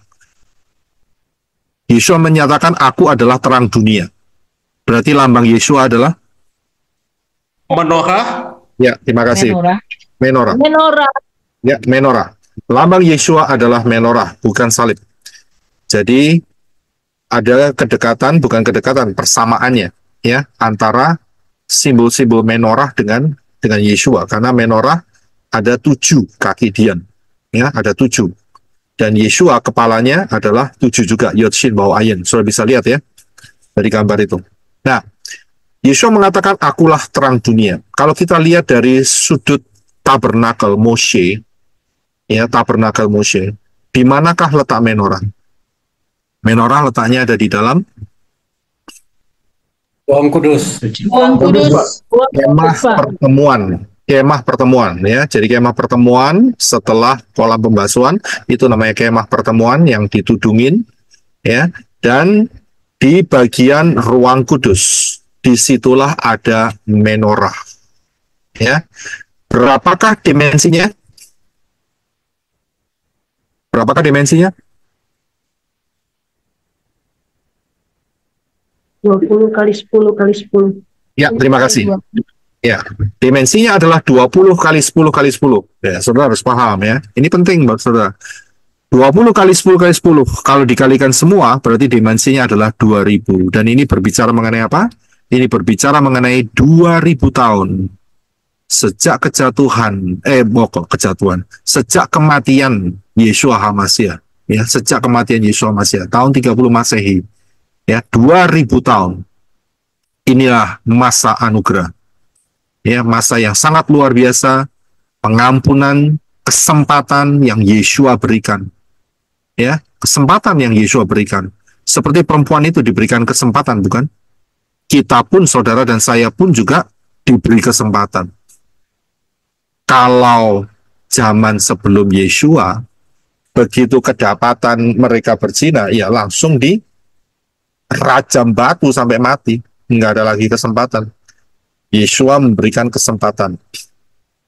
Yesus menyatakan aku adalah terang dunia. Berarti lambang Yesus adalah menorah. Ya, terima kasih. Menorah. Menorah. Ya, menorah. Lambang Yeshua adalah menorah, bukan salib. Jadi ada kedekatan, bukan kedekatan, persamaannya, ya, antara simbol-simbol menorah dengan Yeshua. Karena menorah ada 7 kaki dian, ya, ada 7. Dan Yeshua kepalanya adalah 7 juga, Yod Shin Waw Ayin. Sudah bisa lihat ya dari gambar itu. Nah, Yeshua mengatakan, akulah terang dunia. Kalau kita lihat dari sudut tabernakel Moshe, ya, tabernakel Moshe, di manakah letak menorah? Menorah letaknya ada di dalam Ruang Kudus. Ruang Kudus. kemah pertemuan. Kemah pertemuan, ya. Jadi kemah pertemuan setelah kolam pembasuhan, itu namanya kemah pertemuan yang ditudungin, ya. Dan di bagian ruang kudus, disitulah ada menorah. Ya, berapakah dimensinya? Berapakah dimensinya? 20 kali 10 kali 10. Ya, terima kasih. Ya, dimensinya adalah 20 kali 10 kali 10. Ya, saudara harus paham ya. Ini penting buat saudara. 20 kali 10 kali 10. Kalau dikalikan semua, berarti dimensinya adalah 2000. Dan ini berbicara mengenai apa? Ini berbicara mengenai 2000 tahun sejak sejak kematian Yeshua HaMashiach, ya, sejak kematian Yeshua HaMashiach tahun 30 Masehi, ya, 2000 tahun. Inilah masa anugerah, ya, masa yang sangat luar biasa, pengampunan, kesempatan yang Yeshua berikan, ya, kesempatan yang Yeshua berikan. Seperti perempuan itu diberikan kesempatan, bukan? Kita pun, saudara dan saya pun juga diberi kesempatan. Kalau zaman sebelum Yeshua, begitu kedapatan mereka berzina, ya langsung dirajam batu sampai mati. Nggak ada lagi kesempatan. Yeshua memberikan kesempatan.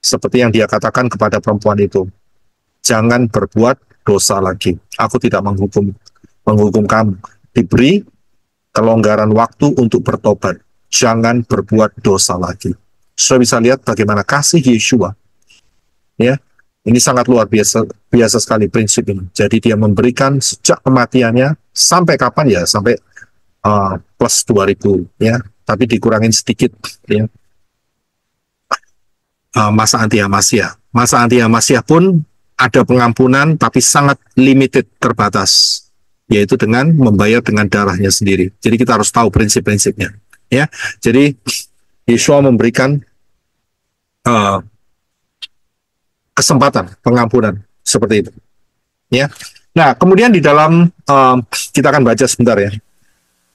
Seperti yang dia katakan kepada perempuan itu. Jangan berbuat dosa lagi. Aku tidak menghukum kamu. Diberi kelonggaran waktu untuk bertobat. Jangan berbuat dosa lagi. Sudah bisa lihat bagaimana kasih Yeshua. Ya, ini sangat luar biasa sekali prinsip ini. Jadi dia memberikan sejak kematiannya sampai kapan ya? Sampai plus 2000 ya. Tapi dikurangin sedikit ya. Masa anti Hamasiah. Masa anti Hamasiah pun ada pengampunan tapi sangat limited, terbatas, yaitu dengan membayar dengan darahnya sendiri. Jadi kita harus tahu prinsip-prinsipnya ya. Jadi Yeshua memberikan kesempatan pengampunan seperti itu ya. Nah, kemudian di dalam kita akan baca sebentar ya.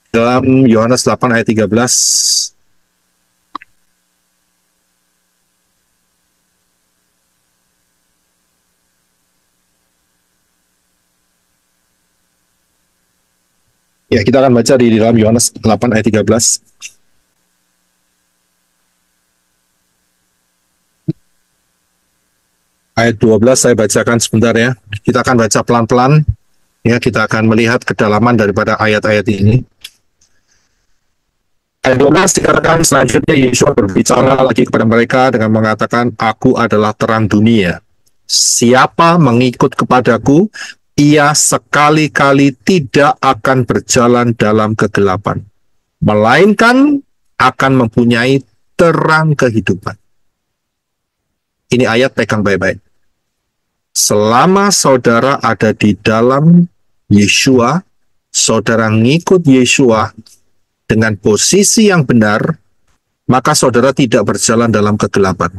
Dalam Yohanes 8 ayat 13. Ya, kita akan baca di dalam Yohanes 8 ayat 13. Ayat 12 saya bacakan sebentar ya. Kita akan baca pelan-pelan. Ya, kita akan melihat kedalaman daripada ayat-ayat ini. Ayat 12 dikatakan selanjutnya Yesus berbicara lagi kepada mereka dengan mengatakan, Aku adalah terang dunia. Siapa mengikut kepadaku, ia sekali-kali tidak akan berjalan dalam kegelapan, melainkan akan mempunyai terang kehidupan. Ini ayat pegang baik-baik. Selama saudara ada di dalam Yeshua, saudara ngikut Yeshua dengan posisi yang benar, maka saudara tidak berjalan dalam kegelapan.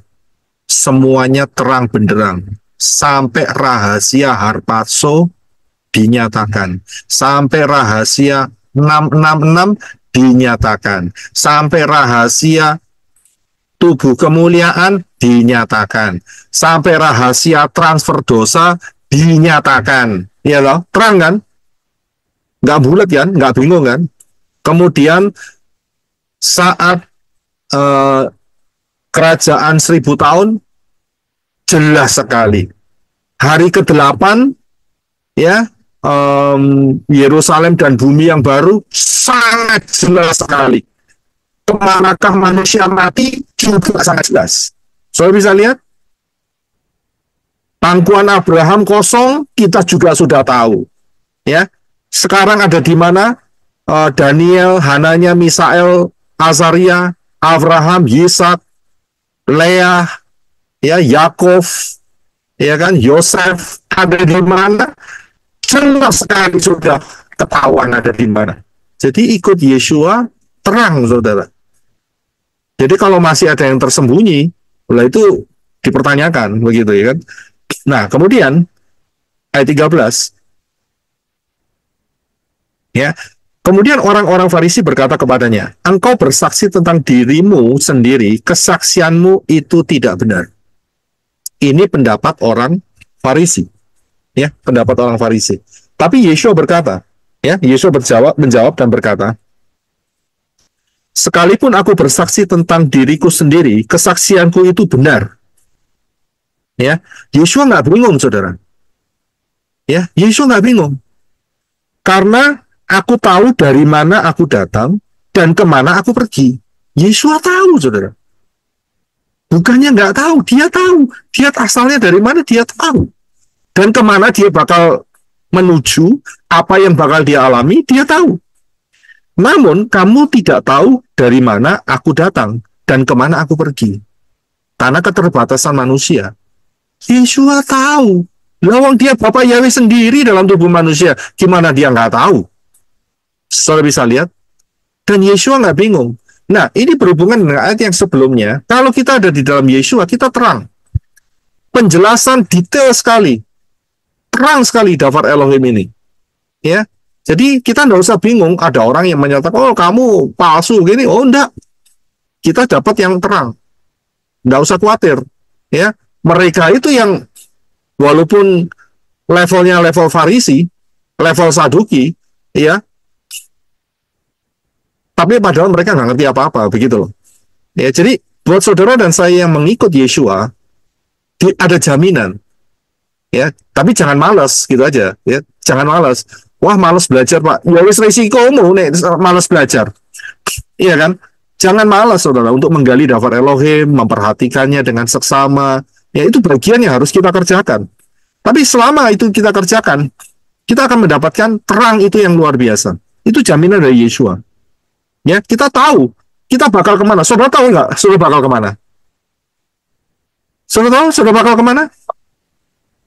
Semuanya terang benderang. Sampai rahasia harpazo dinyatakan. Sampai rahasia 666 dinyatakan. Sampai rahasia tubuh kemuliaan dinyatakan. Sampai rahasia transfer dosa dinyatakan. Ya loh, terang kan? Nggak bulat kan? Nggak bingung kan? Kemudian saat kerajaan 1000 tahun, jelas sekali. Hari ke-8, ya, Yerusalem dan bumi yang baru, sangat jelas sekali. Kemanakah manusia mati, juga sangat jelas. Saudara bisa lihat, pangkuan Abraham kosong, kita juga sudah tahu. Ya, sekarang ada di mana? Daniel, Hananya, Misael, Azaria, Abraham, Yisak, Leah, ya, Yakov, ya kan, Yosef ada di mana? Jelas sekali sudah ketahuan ada di mana. Jadi ikut Yeshua terang, saudara. Jadi kalau masih ada yang tersembunyi, lah itu dipertanyakan, begitu ya kan. Nah, kemudian ayat 13, ya. Kemudian orang-orang Farisi berkata kepadanya, engkau bersaksi tentang dirimu sendiri, kesaksianmu itu tidak benar. Ini pendapat orang Farisi, ya, pendapat orang Farisi. Tapi Yeshua berkata, ya, Yeshua menjawab dan berkata, sekalipun aku bersaksi tentang diriku sendiri, kesaksianku itu benar. Ya, Yeshua nggak bingung, saudara. Ya, Yeshua nggak bingung, karena aku tahu dari mana aku datang dan kemana aku pergi. Yeshua tahu, saudara. Bukannya nggak tahu, dia tahu. Dia asalnya dari mana, dia tahu. Dan kemana dia bakal menuju, apa yang bakal dia alami, dia tahu. Namun, kamu tidak tahu dari mana aku datang dan kemana aku pergi. Karena keterbatasan manusia. Yeshua tahu. Lawang dia Bapak Yahweh sendiri dalam tubuh manusia. Gimana dia nggak tahu? Saudara bisa lihat. Dan Yeshua nggak bingung. Nah, ini berhubungan dengan ayat yang sebelumnya. Kalau kita ada di dalam Yeshua, kita terang. Penjelasan detail sekali. Terang sekali daftar Elohim ini. Ya, jadi kita nggak usah bingung. Ada orang yang menyatakan, oh kamu palsu gini. Oh enggak. Kita dapat yang terang. Nggak usah khawatir. Ya, mereka itu yang walaupun levelnya level Farisi, level Saduki, ya, tapi padahal mereka nggak ngerti apa-apa, begitu loh. Ya, jadi buat saudara dan saya yang mengikut Yeshua, ada jaminan. Ya, tapi jangan malas gitu aja. Ya, jangan malas. Wah, malas belajar Pak. Ya wis resikomu nih, malas belajar. Iya kan? Jangan malas saudara untuk menggali daftar Elohim, memperhatikannya dengan seksama. Ya, itu bagian yang harus kita kerjakan. Tapi selama itu kita kerjakan, kita akan mendapatkan terang itu yang luar biasa. Itu jaminan dari Yeshua. Ya, kita tahu kita bakal kemana. Saudara tahu nggak? Saudara bakal kemana? Saudara tahu? Saudara bakal kemana?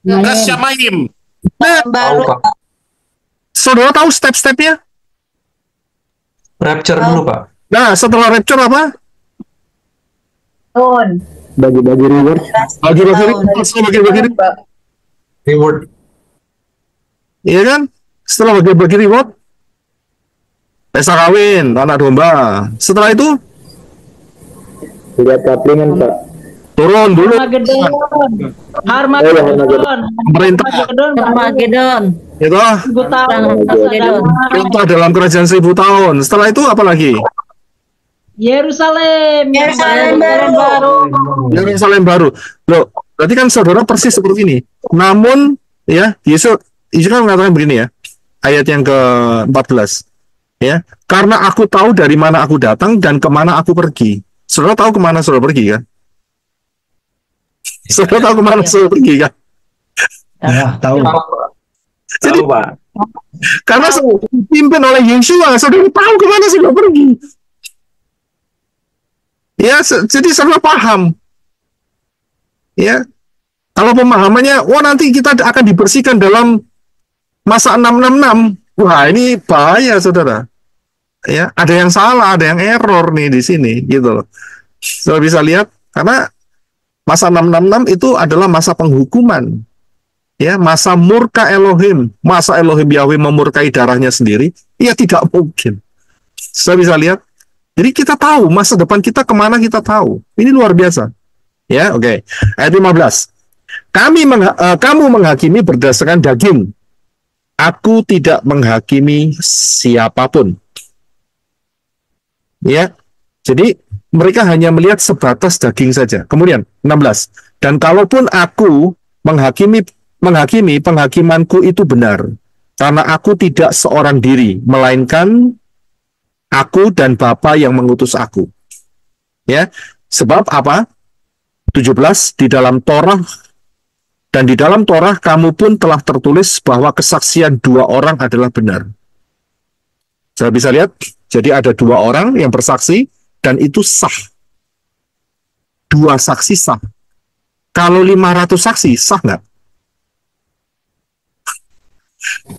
Ke Syamayim. Nah, Tahu, Pak. saudara tahu step-stepnya? Rapture dulu, Pak. Nah, setelah rapture apa? Tahun. Bagi-bagi reward. Bagi-bagi reward. Bagi-bagi reward. Reward. Iya kan? Setelah bagi-bagi reward, pesta kawin, anak domba. Setelah itu Lihat kaplingan Pak. turun dulu. Harmagedon. Harmagedon. Pemerintah. Armageddon. Itu Ibu tahu Harmagedon. perintah dalam kerajaan 1000 tahun. Setelah itu apa lagi? Yerusalem. Yerusalem baru. Yerusalem baru. Loh, berarti kan saudara persis seperti ini. Namun ya, Yesus kan mengatakan begini ya. Ayat yang ke-14. Ya, karena aku tahu dari mana aku datang dan kemana aku pergi. Saudara tahu kemana saudara pergi kan? Saudara tahu kemana saudara pergi kan? Tahu. Jadi, Pak. karena dipimpin oleh Yeshua, saudara tahu kemana saudara pergi. Ya, jadi saudara paham. Ya, kalau pemahamannya, wah nanti kita akan dibersihkan dalam masa 666. Wah, ini bahaya, saudara. Ya, ada yang salah, ada yang error nih di sini, gitu loh. Saudara bisa lihat, karena masa 666 itu adalah masa penghukuman. Ya, masa murka Elohim, masa Elohim Yahweh memurkai darahnya sendiri, ya tidak mungkin. Saudara bisa lihat. Jadi kita tahu masa depan kita kemana kita tahu. Ini luar biasa. Ya, oke. Ayat 15. Kamu menghakimi berdasarkan daging. Aku tidak menghakimi siapapun. Ya. Jadi mereka hanya melihat sebatas daging saja. Kemudian 16. Dan kalaupun aku menghakimi penghakimanku itu benar. Karena aku tidak seorang diri, melainkan aku dan Bapa yang mengutus aku. Ya. Sebab apa? 17, di dalam Torah dan di dalam Torah kamu pun telah tertulis bahwa kesaksian dua orang adalah benar. Saya bisa lihat, jadi ada dua orang yang bersaksi dan itu sah. Dua saksi sah. Kalau 500 saksi sah nggak?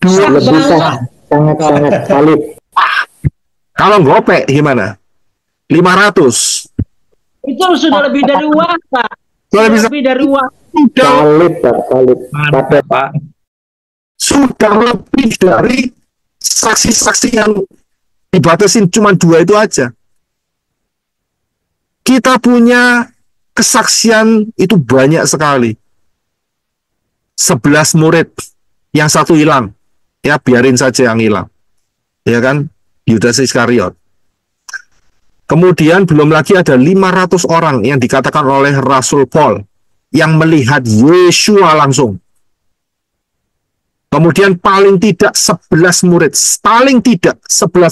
Lebih sah. Sangat-sangat valid. Kalau gopek gimana? 500. Itu sudah lebih dari uang, Pak. Sudah bisa Lebih dari uang. Valid Pak. Valid. Pakai Pak. Sudah lebih dari saksi-saksi yang dibatasin cuma 2 itu aja. Kita punya kesaksian itu banyak sekali. 11 murid, yang satu hilang. Ya biarin saja yang hilang. Ya kan? Yudas Iskariot. Kemudian belum lagi ada 500 orang yang dikatakan oleh Rasul Paul yang melihat Yeshua langsung. Kemudian paling tidak 11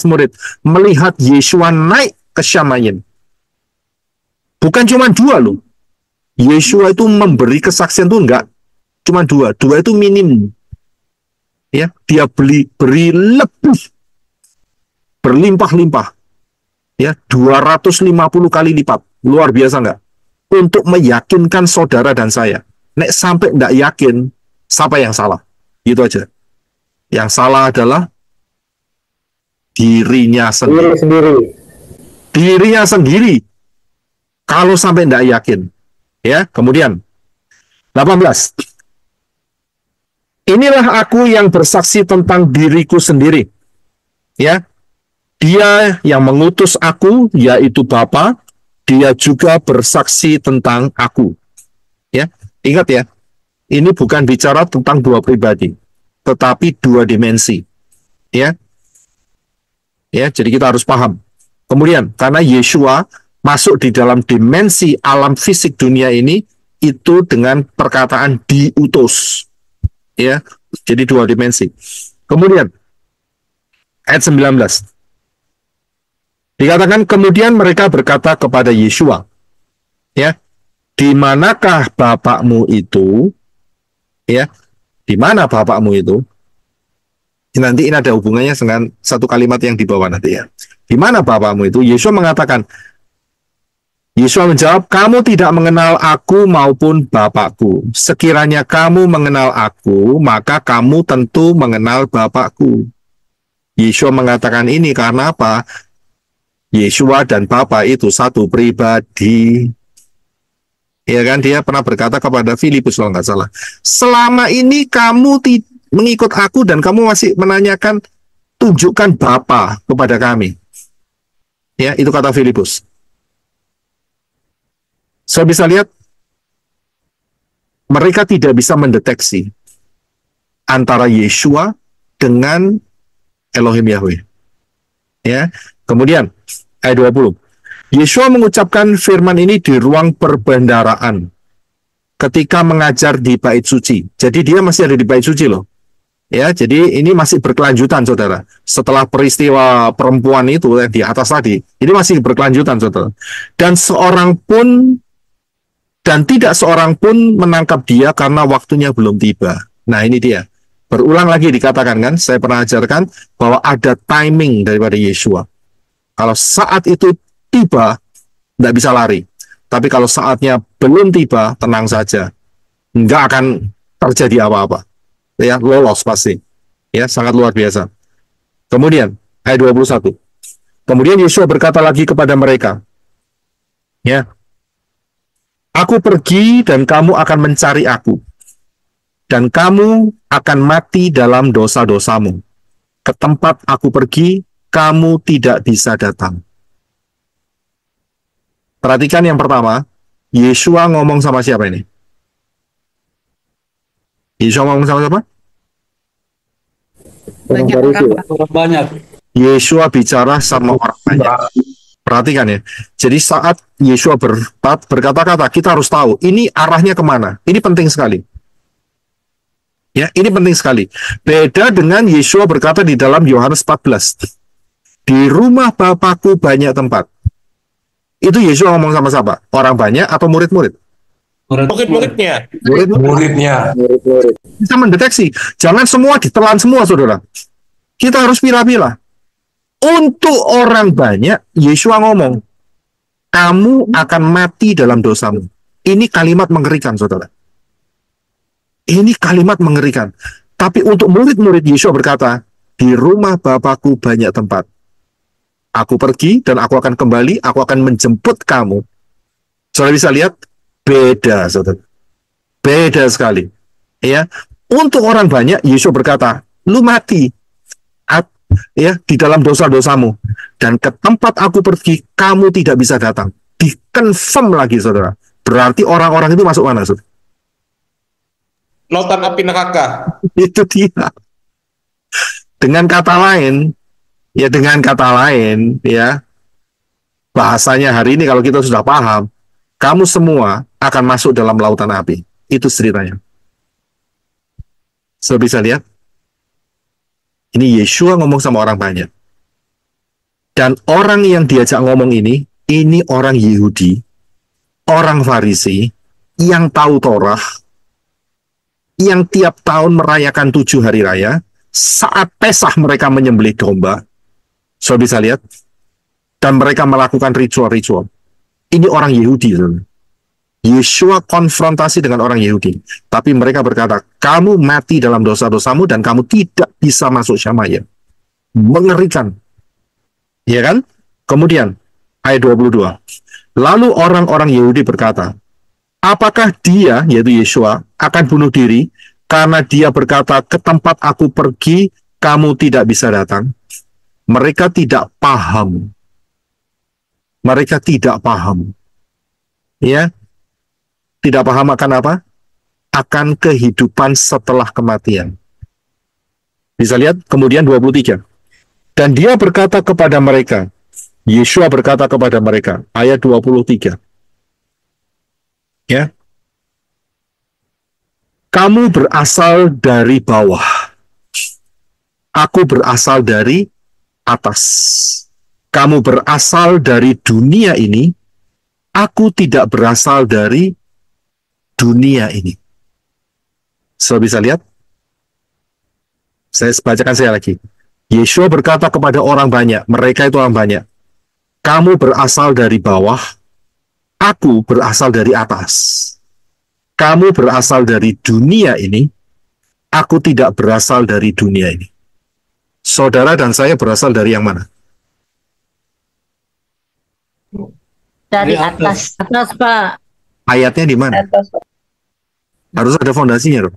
murid melihat Yeshua naik ke Syamayim. Bukan cuma 2 loh. Yeshua itu memberi kesaksian itu enggak cuma 2 itu minim. Ya, dia beri lebih berlimpah-limpah. Ya, 250 kali lipat. Luar biasa enggak? Untuk meyakinkan saudara dan saya. Nek sampai enggak yakin, siapa yang salah? Gitu aja. Yang salah adalah dirinya sendiri. Dirinya sendiri. Kalau sampai enggak yakin. Ya, kemudian 18. Inilah aku yang bersaksi tentang diriku sendiri. Ya. Dia yang mengutus aku, yaitu Bapa, dia juga bersaksi tentang aku. Ya, ingat ya, ini bukan bicara tentang 2 pribadi, tetapi 2 dimensi. Ya, jadi kita harus paham. Kemudian, karena Yeshua masuk di dalam dimensi alam fisik dunia ini, itu dengan perkataan diutus. Ya, jadi 2 dimensi. Kemudian, ayat 19. Dikatakan kemudian mereka berkata kepada Yeshua, ya, di manakah Bapakmu itu? Ya, di mana Bapakmu itu? Nanti ini ada hubungannya dengan satu kalimat yang di bawah nanti ya. Di mana Bapakmu itu? Yeshua menjawab, kamu tidak mengenal aku maupun Bapakku. Sekiranya kamu mengenal aku, maka kamu tentu mengenal Bapakku. Yeshua mengatakan ini karena apa? Yeshua dan Bapa itu satu pribadi. Ya kan, dia pernah berkata kepada Filipus kalau nggak salah, selama ini kamu mengikut aku dan kamu masih menanyakan tunjukkan Bapa kepada kami. Ya, itu kata Filipus. Saya bisa lihat mereka tidak bisa mendeteksi antara Yeshua dengan Elohim Yahweh. Ya. Kemudian ayat 20. Yeshua mengucapkan firman ini di ruang perbendaharaan ketika mengajar di bait suci. Jadi dia masih ada di bait suci loh. Ya, jadi ini masih berkelanjutan, saudara. Setelah peristiwa perempuan itu di atas tadi, ini masih berkelanjutan, saudara. Dan tidak seorang pun menangkap dia karena waktunya belum tiba. Nah, ini dia. Berulang lagi dikatakan kan, saya pernah ajarkan bahwa ada timing daripada Yeshua. Kalau saat itu tiba, tidak bisa lari. Tapi kalau saatnya belum tiba, tenang saja. Nggak akan terjadi apa-apa. Ya, lolos pasti. Ya, sangat luar biasa. Kemudian, ayat 21. Kemudian Yeshua berkata lagi kepada mereka, ya, aku pergi dan kamu akan mencari aku, dan kamu akan mati dalam dosa-dosamu. Ke tempat aku pergi, kamu tidak bisa datang. Perhatikan yang pertama, Yeshua ngomong sama siapa ini? Yeshua ngomong sama siapa? Orang Banyak. Yeshua bicara sama orang banyak. Perhatikan ya. Jadi saat Yeshua berkata-kata, kita harus tahu ini arahnya kemana. Ini penting sekali. Ya, ini penting sekali. Beda dengan Yeshua berkata di dalam Yohanes 14. Di rumah Bapakku banyak tempat. Itu Yeshua ngomong sama siapa? Orang banyak atau murid-murid? Murid-muridnya. Muridnya. murid-murid. Bisa mendeteksi. Jangan semua ditelan semua, saudara. Kita harus pilah-pilah. Untuk orang banyak, Yeshua ngomong, kamu akan mati dalam dosamu. Ini kalimat mengerikan, saudara. Ini kalimat mengerikan. Tapi untuk murid-murid, Yeshua berkata, di rumah Bapakku banyak tempat. Aku pergi dan aku akan kembali, aku akan menjemput kamu. Saudara bisa lihat, beda, saudara. Beda sekali. Ya, untuk orang banyak, Yesus berkata, lu mati, ya, di dalam dosa-dosamu, dan ke tempat aku pergi, kamu tidak bisa datang. Dikonfirm lagi, saudara. Berarti orang-orang itu masuk mana, saudara? Lautan api neraka. Itu dia. Dengan kata lain, ya, bahasanya hari ini kalau kita sudah paham, kamu semua akan masuk dalam lautan api. Itu ceritanya. So, bisa lihat? Ini Yeshua ngomong sama orang banyak. Dan orang yang diajak ngomong ini orang Yahudi, orang Farisi, yang tahu Torah, yang tiap tahun merayakan 7 hari raya, saat Pesah mereka menyembelih domba. So, bisa lihat? Dan mereka melakukan ritual-ritual. Ini orang Yahudi, saudara. Yeshua konfrontasi dengan orang Yahudi. Tapi mereka berkata, kamu mati dalam dosa-dosamu dan kamu tidak bisa masuk Syamaya. Mengerikan. Ya kan? Kemudian, ayat 22. Lalu orang-orang Yahudi berkata, apakah dia, yaitu Yeshua, akan bunuh diri karena dia berkata, ke tempat aku pergi, kamu tidak bisa datang? Mereka tidak paham. Mereka tidak paham. Ya, tidak paham akan apa? Akan kehidupan setelah kematian. Bisa lihat kemudian 23. Dan dia berkata kepada mereka, Yeshua berkata kepada mereka, ayat 23. Ya. Kamu berasal dari bawah. Aku berasal dari atas. Kamu berasal dari dunia ini. Aku tidak berasal dari dunia ini. So, bisa lihat? Saya bacakan saya lagi. Yeshua berkata kepada orang banyak, mereka itu orang banyak, kamu berasal dari bawah, aku berasal dari atas. Kamu berasal dari dunia ini, aku tidak berasal dari dunia ini. Saudara dan saya berasal dari yang mana? Dari atas. Atas, Pak. Ayatnya di mana? Harus ada fondasinya, dong.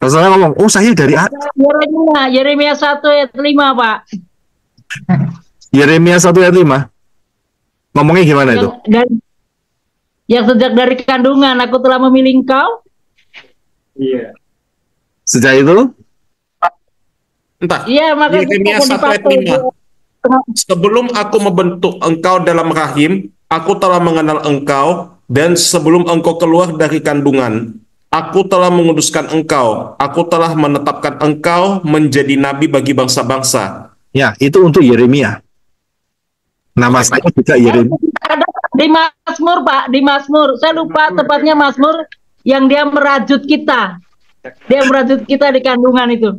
Rasulullah ngomong, oh saya dari Yeremia 1 ayat 5, Pak. Yeremia 1 ayat 5. Ngomongnya gimana itu? Yang sejak dari kandungan aku telah memilih engkau. Iya. Sejak itu? Entah. Iya, maka Yeremia 1 ayat 5. Sebelum aku membentuk engkau dalam rahim, aku telah mengenal engkau, dan sebelum engkau keluar dari kandungan, aku telah menguduskan engkau. Aku telah menetapkan engkau menjadi nabi bagi bangsa-bangsa. Ya, itu untuk Yeremia. Nama saya juga Yeremia. Ada di Mazmur, Pak, di Mazmur. Saya lupa tepatnya Mazmur yang dia merajut kita. Dia merajut kita di kandungan itu.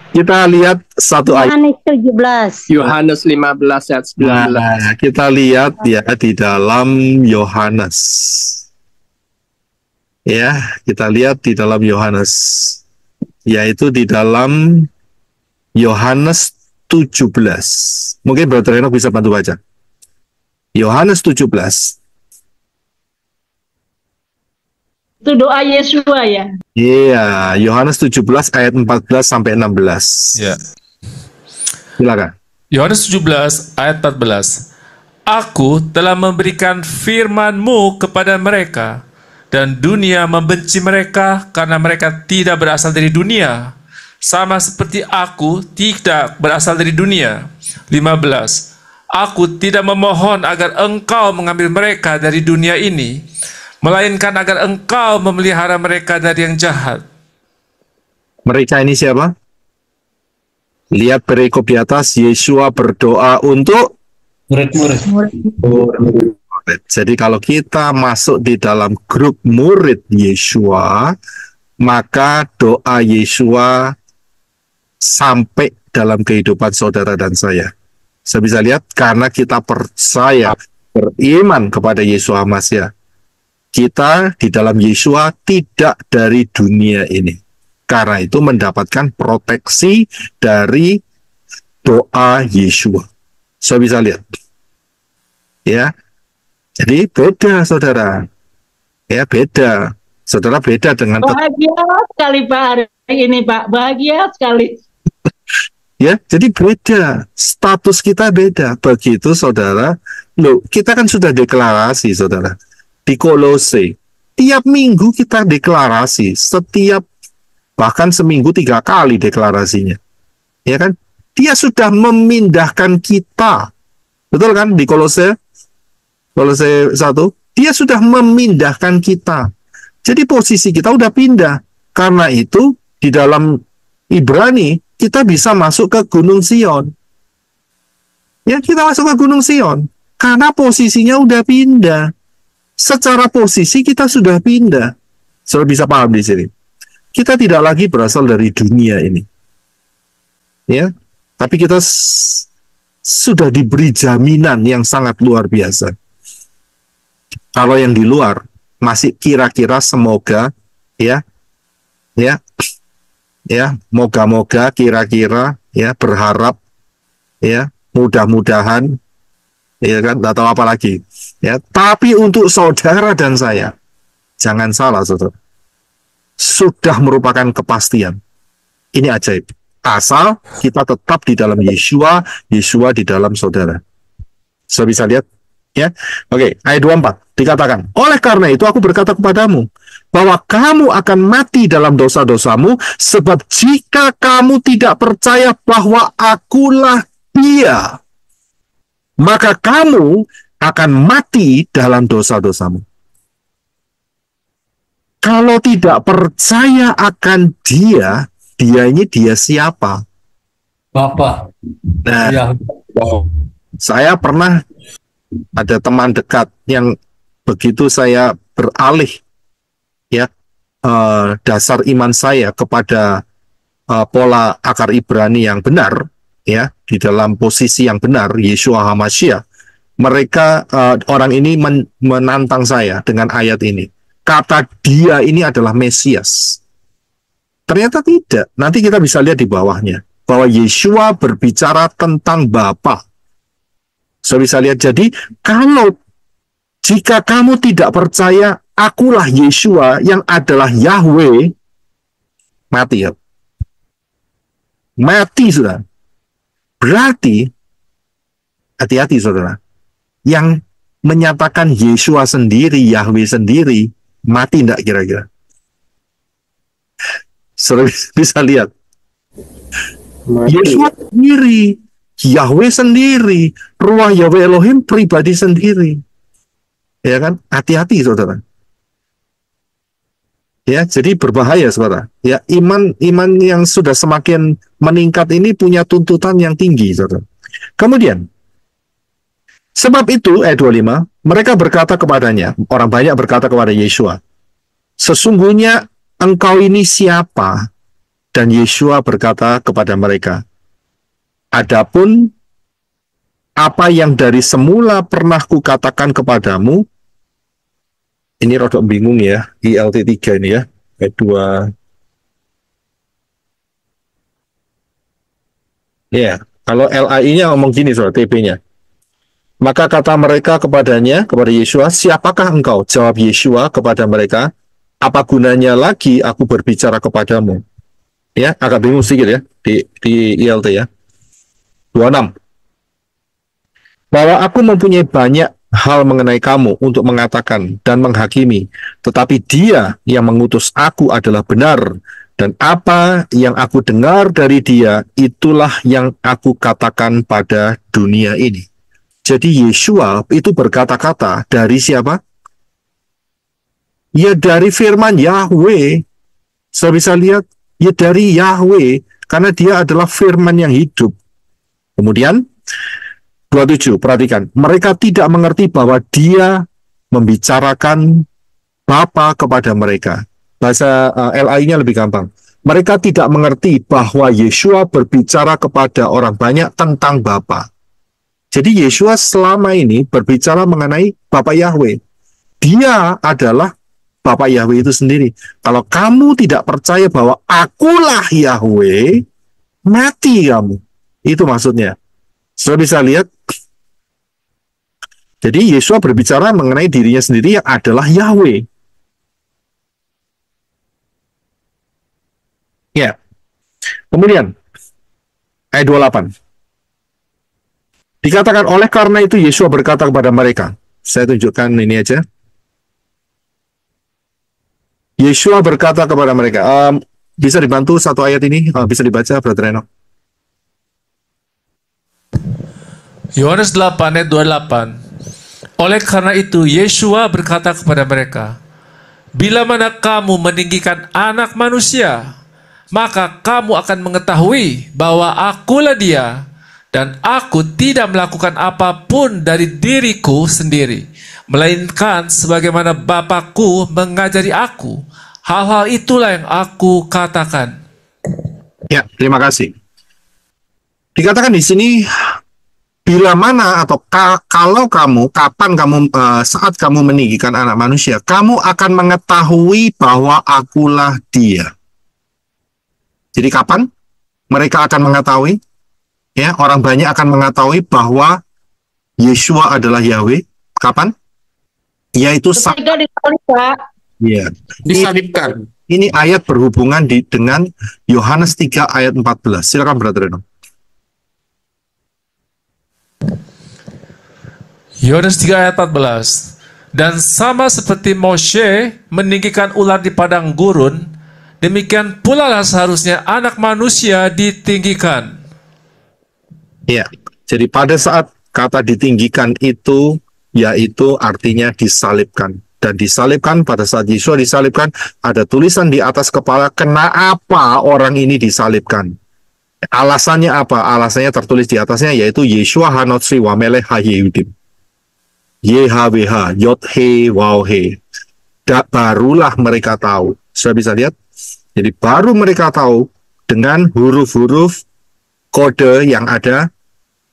Kita lihat satu ayat. Yohanes 15 ayat 19. Nah, kita lihat ya di dalam Yohanes. Ya, kita lihat di dalam Yohanes. Yaitu di dalam Yohanes 17. Mungkin Brother Enoch bisa bantu baca. Yohanes 17. Itu doa Yesua ya? Iya, Yohanes 17 ayat 14 sampai 16. Ya. Silakan. Yohanes 17 ayat 14. Aku telah memberikan firman-Mu kepada mereka, dan dunia membenci mereka karena mereka tidak berasal dari dunia, sama seperti aku tidak berasal dari dunia. 15. Aku tidak memohon agar engkau mengambil mereka dari dunia ini, melainkan agar engkau memelihara mereka dari yang jahat. Mereka ini siapa? Lihat perikop di atas, Yesua berdoa untuk Murid-murid. Jadi kalau kita masuk di dalam grup murid Yesua, maka doa Yesua sampai dalam kehidupan saudara dan saya. Saya bisa lihat karena kita percaya, beriman kepada Yesua Masya. Kita di dalam Yesua tidak dari dunia ini. Karena itu mendapatkan proteksi dari doa Yesua. Saya bisa lihat. Ya. Jadi beda saudara. Ya beda. Saudara beda dengan... Bahagia sekali Pak hari ini Pak. Bahagia sekali. Ya, jadi beda. Status kita beda. Begitu saudara. Loh, kita kan sudah deklarasi saudara. Di Kolose. Tiap minggu kita deklarasi. Setiap, bahkan seminggu 3 kali deklarasinya. Ya kan? Dia sudah memindahkan kita. Betul kan? Di Kolose 1. Dia sudah memindahkan kita. Jadi posisi kita udah pindah. Karena itu di dalam Ibrani kita bisa masuk ke Gunung Sion. Ya, kita masuk ke Gunung Sion. Karena posisinya udah pindah. Secara posisi kita sudah pindah. Saudara bisa paham di sini. Kita tidak lagi berasal dari dunia ini. Ya, tapi kita sudah diberi jaminan yang sangat luar biasa. Kalau yang di luar masih kira-kira semoga ya moga-moga kira-kira ya berharap ya mudah-mudahan ya kan nggak tahu apa lagi ya, tapi untuk saudara dan saya jangan salah saudara, sudah merupakan kepastian. Ini ajaib, asal kita tetap di dalam Yesua, Yesua di dalam saudara. Saya bisa lihat ya. Oke, ayat 24 dikatakan, oleh karena itu aku berkata kepadamu bahwa kamu akan mati dalam dosa-dosamu, sebab jika kamu tidak percaya bahwa akulah Dia, maka kamu akan mati dalam dosa-dosamu. Kalau tidak percaya akan Dia, Dia ini Dia siapa? Bapak. Nah, Ya. saya pernah ada teman dekat yang begitu saya beralih ya dasar iman saya kepada pola akar Ibrani yang benar ya, di dalam posisi yang benar Yeshua HaMashiach, mereka orang ini menantang saya dengan ayat ini, kata Dia ini adalah Mesias. Ternyata tidak. Nanti kita bisa lihat di bawahnya bahwa Yeshua berbicara tentang Bapa. Saya bisa lihat, jadi kalau jika kamu tidak percaya akulah Yeshua yang adalah Yahweh, mati ya. Mati sudah. Berarti, hati-hati saudara, yang menyatakan Yeshua sendiri, Yahweh sendiri, mati enggak kira-kira? Saudara bisa lihat. Mati. Yeshua sendiri, Yahweh sendiri, Ruah Yahweh Elohim pribadi sendiri. Ya kan? Hati-hati saudara. Ya, jadi berbahaya saudara. Ya, iman yang sudah semakin meningkat ini punya tuntutan yang tinggi saudara. Kemudian, sebab itu ayat 25, mereka berkata kepadanya, orang banyak berkata kepada Yeshua, sesungguhnya engkau ini siapa? Dan Yeshua berkata kepada mereka, adapun apa yang dari semula pernah kukatakan kepadamu, ini rodok bingung ya, ILT 3 ini ya, ayat 2. Ya, kalau LAI-nya ngomong gini soal TP-nya. Maka kata mereka kepadanya, kepada Yeshua, siapakah engkau? Jawab Yeshua kepada mereka, apa gunanya lagi aku berbicara kepadamu? Ya, agak bingung sedikit ya, di ILT ya. 26. Bahwa aku mempunyai banyak hal mengenai kamu untuk mengatakan dan menghakimi, tetapi dia yang mengutus aku adalah benar, dan apa yang aku dengar dari dia, itulah yang aku katakan pada dunia ini. Jadi Yeshua itu berkata-kata dari siapa? Ya dari firman Yahweh. Saya bisa lihat, ya dari Yahweh, karena dia adalah firman yang hidup. Kemudian, 27, perhatikan. Mereka tidak mengerti bahwa dia membicarakan Bapa kepada mereka. Bahasa LAI-nya lebih gampang. Mereka tidak mengerti bahwa Yeshua berbicara kepada orang banyak tentang Bapa. Jadi Yeshua selama ini berbicara mengenai Bapa Yahweh. Dia adalah Bapa Yahweh itu sendiri. Kalau kamu tidak percaya bahwa akulah Yahweh, mati kamu. Itu maksudnya. Sudah bisa lihat. Jadi Yeshua berbicara mengenai dirinya sendiri yang adalah Yahweh. Ya. Kemudian ayat 28. Dikatakan oleh karena itu Yeshua berkata kepada mereka. Saya tunjukkan ini aja. Yeshua berkata kepada mereka. Bisa dibantu satu ayat ini? Bisa dibaca, Brother Enoch. Yohanes 8 ayat 28. Oleh karena itu Yeshua berkata kepada mereka, bila mana kamu meninggikan anak manusia, maka kamu akan mengetahui bahwa akulah dia, dan aku tidak melakukan apapun dari diriku sendiri, melainkan sebagaimana Bapakku mengajari aku. Hal-hal itulah yang aku katakan. Ya, terima kasih. Dikatakan di sini, bila mana atau kalau kamu, kapan kamu, saat kamu meninggikan anak manusia, kamu akan mengetahui bahwa akulah dia. Jadi kapan mereka akan mengetahui? Ya, orang banyak akan mengetahui bahwa Yeshua adalah Yahweh. Kapan? Yaitu ketika disalib, Pak. Ya. Disalibkan. Ini ayat berhubungan dengan Yohanes 3 ayat 14. Silakan Brother Eno. Yohanes 3 ayat 14. Dan sama seperti Moshe meninggikan ular di padang gurun, demikian pula lah seharusnya anak manusia ditinggikan. Ya, jadi pada saat kata ditinggikan itu, yaitu artinya disalibkan. Dan disalibkan, pada saat Yesus disalibkan, ada tulisan di atas kepala, kenapa orang ini disalibkan. Alasannya apa? Alasannya tertulis di atasnya, yaitu Yeshua Hanotri Wamelech Hayehudim. YHWH, Yod-He, Waw-He. Barulah mereka tahu. Sudah bisa lihat? Jadi baru mereka tahu dengan huruf-huruf kode yang ada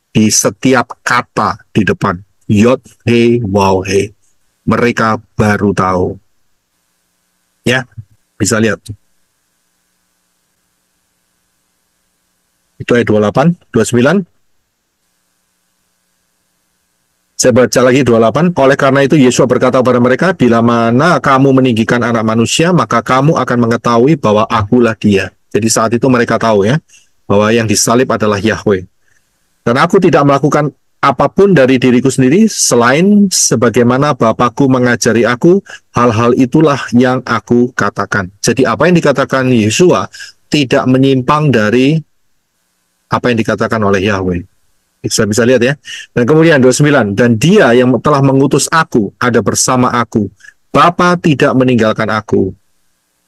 di setiap kata di depan. Yod-He, Waw-He. Mereka baru tahu. Ya, bisa lihat. Itu ayat 28, 29. Saya baca lagi 28. Oleh karena itu Yesus berkata kepada mereka, bila mana kamu meninggikan anak manusia, maka kamu akan mengetahui bahwa akulah dia. Jadi saat itu mereka tahu ya, bahwa yang disalib adalah Yahweh. Dan aku tidak melakukan apapun dari diriku sendiri, selain sebagaimana Bapakku mengajari aku, hal-hal itulah yang aku katakan. Jadi apa yang dikatakan Yeshua tidak menyimpang dari apa yang dikatakan oleh Yahweh. Saya bisa lihat ya. Dan kemudian 29, dan dia yang telah mengutus aku ada bersama aku. Bapa tidak meninggalkan aku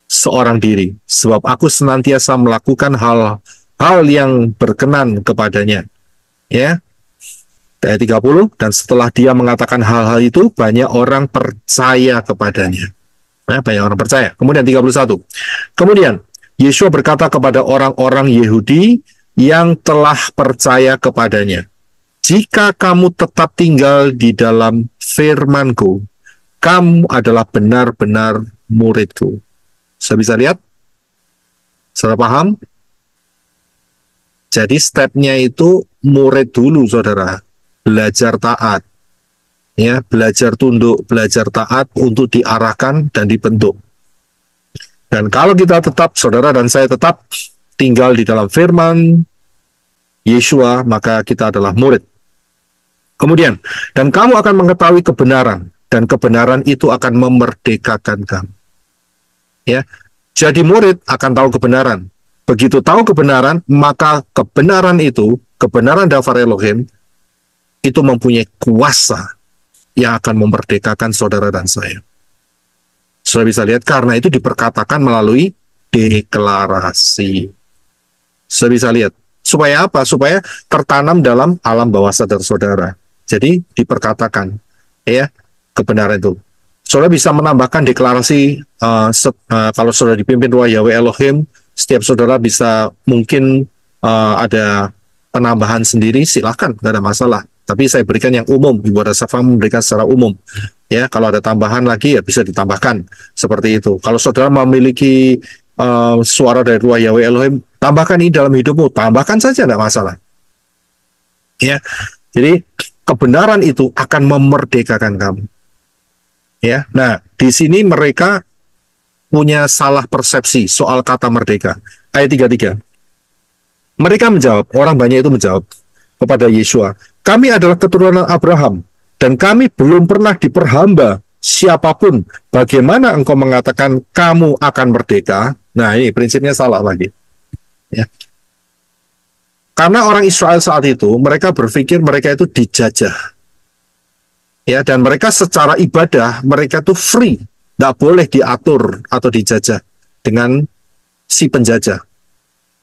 seorang diri, sebab aku senantiasa melakukan hal-hal yang berkenan kepadanya. Ya. Ayat 30, dan setelah dia mengatakan hal-hal itu, banyak orang percaya kepadanya. Banyak orang percaya. Kemudian 31. Kemudian Yeshua berkata kepada orang-orang Yahudi yang telah percaya kepadanya, jika kamu tetap tinggal di dalam firman-Ku, kamu adalah benar-benar murid-Ku. Saya bisa lihat? Saudara paham? Jadi stepnya itu murid dulu, saudara. Belajar taat. Ya, belajar tunduk, belajar taat untuk diarahkan dan dibentuk. Dan kalau kita tetap, saudara dan saya tetap tinggal di dalam firman Yeshua, maka kita adalah murid. Kemudian, dan kamu akan mengetahui kebenaran, dan kebenaran itu akan memerdekakan kamu. Ya, jadi murid akan tahu kebenaran. Begitu tahu kebenaran, maka kebenaran itu, kebenaran Dafar Elohim, itu mempunyai kuasa yang akan memerdekakan saudara dan saya. Saudara bisa lihat, karena itu diperkatakan melalui deklarasi. Saudara bisa lihat. Supaya apa? Supaya tertanam dalam alam bawah sadar saudara. Jadi diperkatakan ya kebenaran itu. Saudara bisa menambahkan deklarasi kalau saudara dipimpin Roh Yahweh Elohim, setiap saudara bisa mungkin ada penambahan sendiri, silakan, nggak ada masalah. Tapi saya berikan yang umum, Ibu Rasafa memberikan secara umum. Ya, kalau ada tambahan lagi ya bisa ditambahkan seperti itu. Kalau saudara memiliki suara dari Roh Yahweh Elohim, tambahkan ini dalam hidupmu, tambahkan saja, tidak masalah. Ya, jadi kebenaran itu akan memerdekakan kamu. Ya, nah di sini mereka punya salah persepsi soal kata merdeka. Ayat 33. Mereka menjawab, orang banyak itu menjawab kepada Yeshua, kami adalah keturunan Abraham dan kami belum pernah diperhamba siapapun. Bagaimana engkau mengatakan kamu akan merdeka? Nah, ini prinsipnya salah lagi. Ya. Karena orang Israel saat itu, mereka berpikir mereka itu dijajah. Ya, dan mereka secara ibadah, mereka itu free. Tidak boleh diatur atau dijajah dengan si penjajah.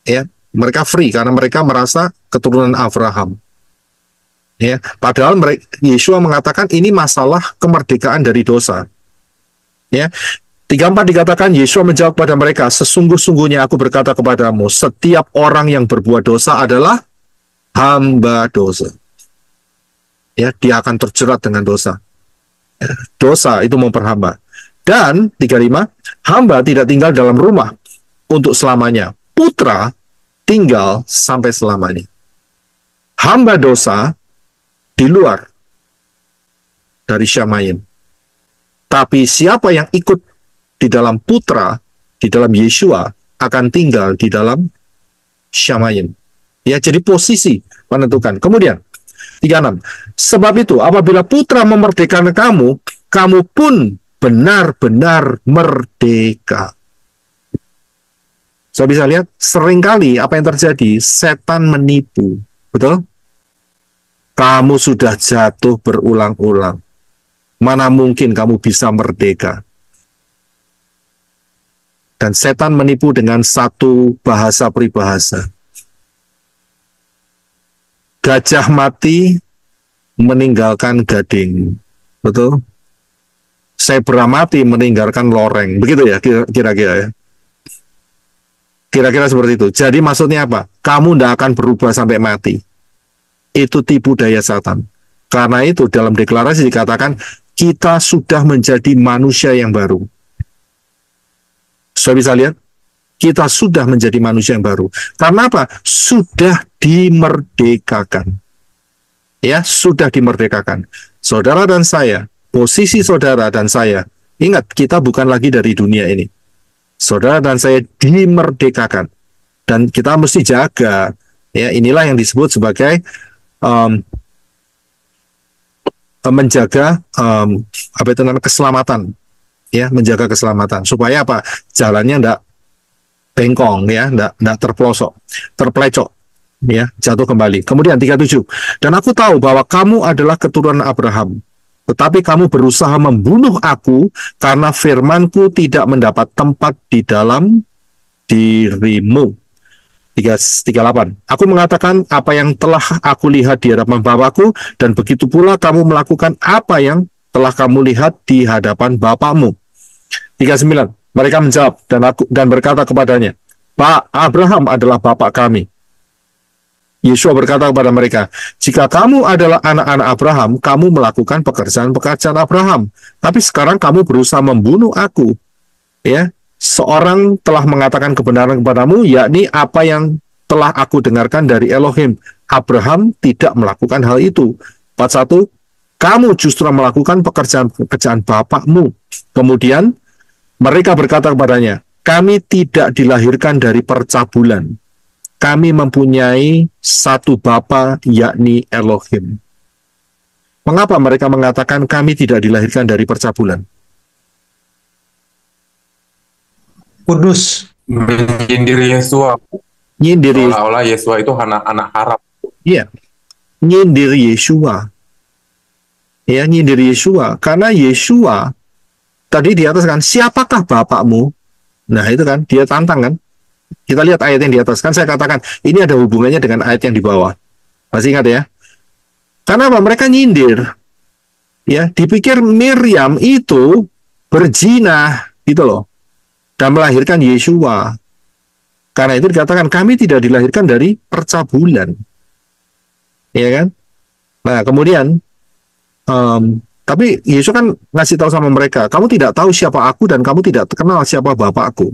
Ya, mereka free karena mereka merasa keturunan Abraham. Ya, padahal Yeshua mengatakan ini masalah kemerdekaan dari dosa. Ya, 34 dikatakan, Yeshua menjawab kepada mereka, sesungguh-sungguhnya aku berkata kepadamu, setiap orang yang berbuat dosa adalah hamba dosa. Ya, dia akan terjerat dengan dosa. Dosa itu memperhamba. Dan 35, hamba tidak tinggal dalam rumah untuk selamanya. Putra tinggal sampai selamanya. Hamba dosa di luar dari Syamayim. Tapi siapa yang ikut di dalam putra, di dalam Yeshua, akan tinggal di dalam Syamayim. Ya, jadi posisi menentukan. Kemudian 36. Sebab itu apabila putra memerdekakan kamu, kamu pun benar-benar merdeka. Saya bisa lihat seringkali apa yang terjadi, setan menipu. Betul? Kamu sudah jatuh berulang-ulang. Mana mungkin kamu bisa merdeka? Dan setan menipu dengan satu bahasa peribahasa. Gajah mati meninggalkan gading. Betul? Zebra mati meninggalkan loreng. Begitu ya kira-kira ya. Kira-kira seperti itu. Jadi maksudnya apa? Kamu tidak akan berubah sampai mati. Itu tipu daya Satan. Karena itu dalam deklarasi dikatakan kita sudah menjadi manusia yang baru. Sudah bisa lihat? Kita sudah menjadi manusia yang baru. Karena apa? Sudah dimerdekakan. Ya, sudah dimerdekakan. saudara dan saya, posisi saudara dan saya, ingat kita bukan lagi dari dunia ini. Saudara dan saya dimerdekakan dan kita mesti jaga. Ya, inilah yang disebut sebagai menjaga apa itu namanya keselamatan. Ya, menjaga keselamatan supaya apa? Jalannya enggak bengkong ya, enggak terplecok. Ya, jatuh kembali. Kemudian 37. Dan aku tahu bahwa kamu adalah keturunan Abraham, tetapi kamu berusaha membunuh aku karena firmanku tidak mendapat tempat di dalam dirimu. 38. Aku mengatakan apa yang telah aku lihat di hadapan Bapakku, dan begitu pula kamu melakukan apa yang telah kamu lihat di hadapan Bapakmu. 39. Mereka menjawab dan berkata kepadanya, Pak, Abraham adalah Bapak kami. Yeshua berkata kepada mereka, jika kamu adalah anak-anak Abraham, kamu melakukan pekerjaan-pekerjaan Abraham. Tapi sekarang kamu berusaha membunuh aku. Ya, seorang telah mengatakan kebenaran kepadamu, yakni apa yang telah aku dengarkan dari Elohim. Abraham tidak melakukan hal itu. 41, kamu justru melakukan pekerjaan bapakmu. Kemudian mereka berkata kepadanya, kami tidak dilahirkan dari percabulan. Kami mempunyai satu Bapa, yakni Elohim. Mengapa mereka mengatakan kami tidak dilahirkan dari percabulan? Kudus menyindir Yesua. Nyindir Seolah-olah Yesua itu anak-anak Arab. Iya, nyindir Yeshua. Ya, nyindir Yeshua. Karena Yeshua, tadi di atas kan, siapakah Bapakmu? Nah, itu kan, dia tantang kan. Kita lihat ayat yang di atas. Kan saya katakan, ini ada hubungannya dengan ayat yang di bawah. Masih ingat ya? Karena apa? Mereka nyindir. Ya, dipikir Miriam itu berzina, gitu loh. Dan melahirkan Yeshua. Karena itu dikatakan, kami tidak dilahirkan dari percabulan. Ya kan? Nah, kemudian, tapi Yesus kan ngasih tahu sama mereka, kamu tidak tahu siapa aku dan kamu tidak kenal siapa Bapakku.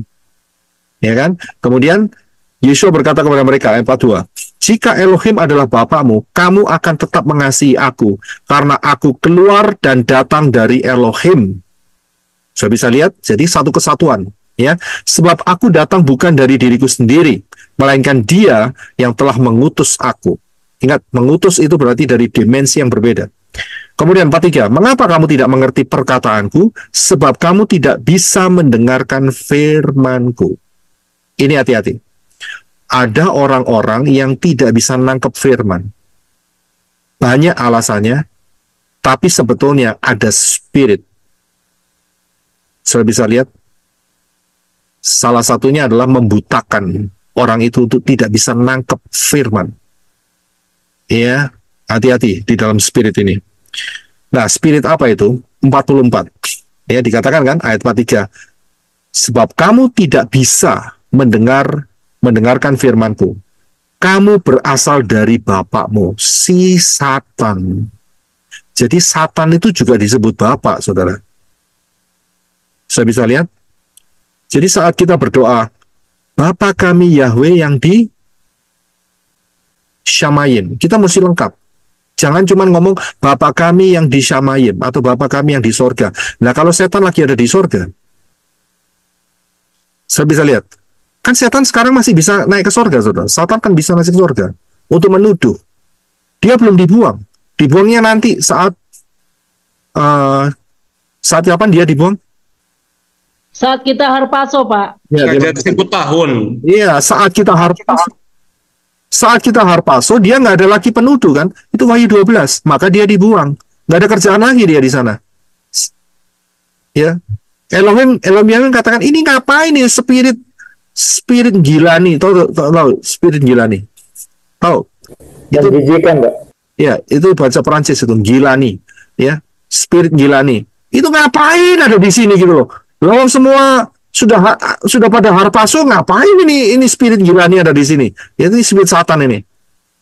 Ya kan? Kemudian Yeshua berkata kepada mereka, ayat 42, jika Elohim adalah Bapakmu, kamu akan tetap mengasihi aku, karena aku keluar dan datang dari Elohim. Sudah bisa lihat? Jadi satu kesatuan. Ya, sebab aku datang bukan dari diriku sendiri, melainkan Dia yang telah mengutus aku. Ingat, mengutus itu berarti dari dimensi yang berbeda. Kemudian 43, mengapa kamu tidak mengerti perkataanku? Sebab kamu tidak bisa mendengarkan firmanku. Ini hati-hati. Ada orang-orang yang tidak bisa nangkep firman. Banyak alasannya, tapi sebetulnya ada spirit. Sudah bisa lihat? Salah satunya adalah membutakan orang itu untuk tidak bisa nangkep firman. Ya, hati-hati di dalam spirit ini. Nah, spirit apa itu? 44. Ya, dikatakan kan ayat 43. Sebab kamu tidak bisa mendengarkan firmanku. Kamu berasal dari bapakmu, si Satan. Jadi Satan itu juga disebut bapak, saudara. Saya bisa lihat? Jadi saat kita berdoa, Bapa kami Yahweh yang di Syamayim, kita mesti lengkap. Jangan cuma ngomong Bapa kami yang di Syamayim atau Bapa kami yang di sorga. Nah, kalau setan lagi ada di sorga, saya bisa lihat. Kan setan sekarang masih bisa naik ke sorga, saudara. Satan kan bisa naik ke sorga untuk menuduh. Dia belum dibuang. Dibuangnya nanti saat kapan dia dibuang? Saat kita harpaso, Pak. Ya, 1000 tahun. Iya, saat kita harpaso. Saat kita harpaso, dia nggak ada lagi penuduh kan? Itu Wahyu 12. Maka dia dibuang. Nggak ada kerjaan lagi dia di sana. Ya, Elohim katakan, ini ngapain nih spirit gila nih? Tahu spirit gila nih? Tahu? Itu Jijikan, Pak. ya, itu bahasa Perancis itu gila nih. Ya, spirit gila nih. Itu ngapain ada di sini gitu loh? Lalu semua sudah pada harpaso, ngapain ini spirit gila ini ada di sini? Itu spirit Satan ini.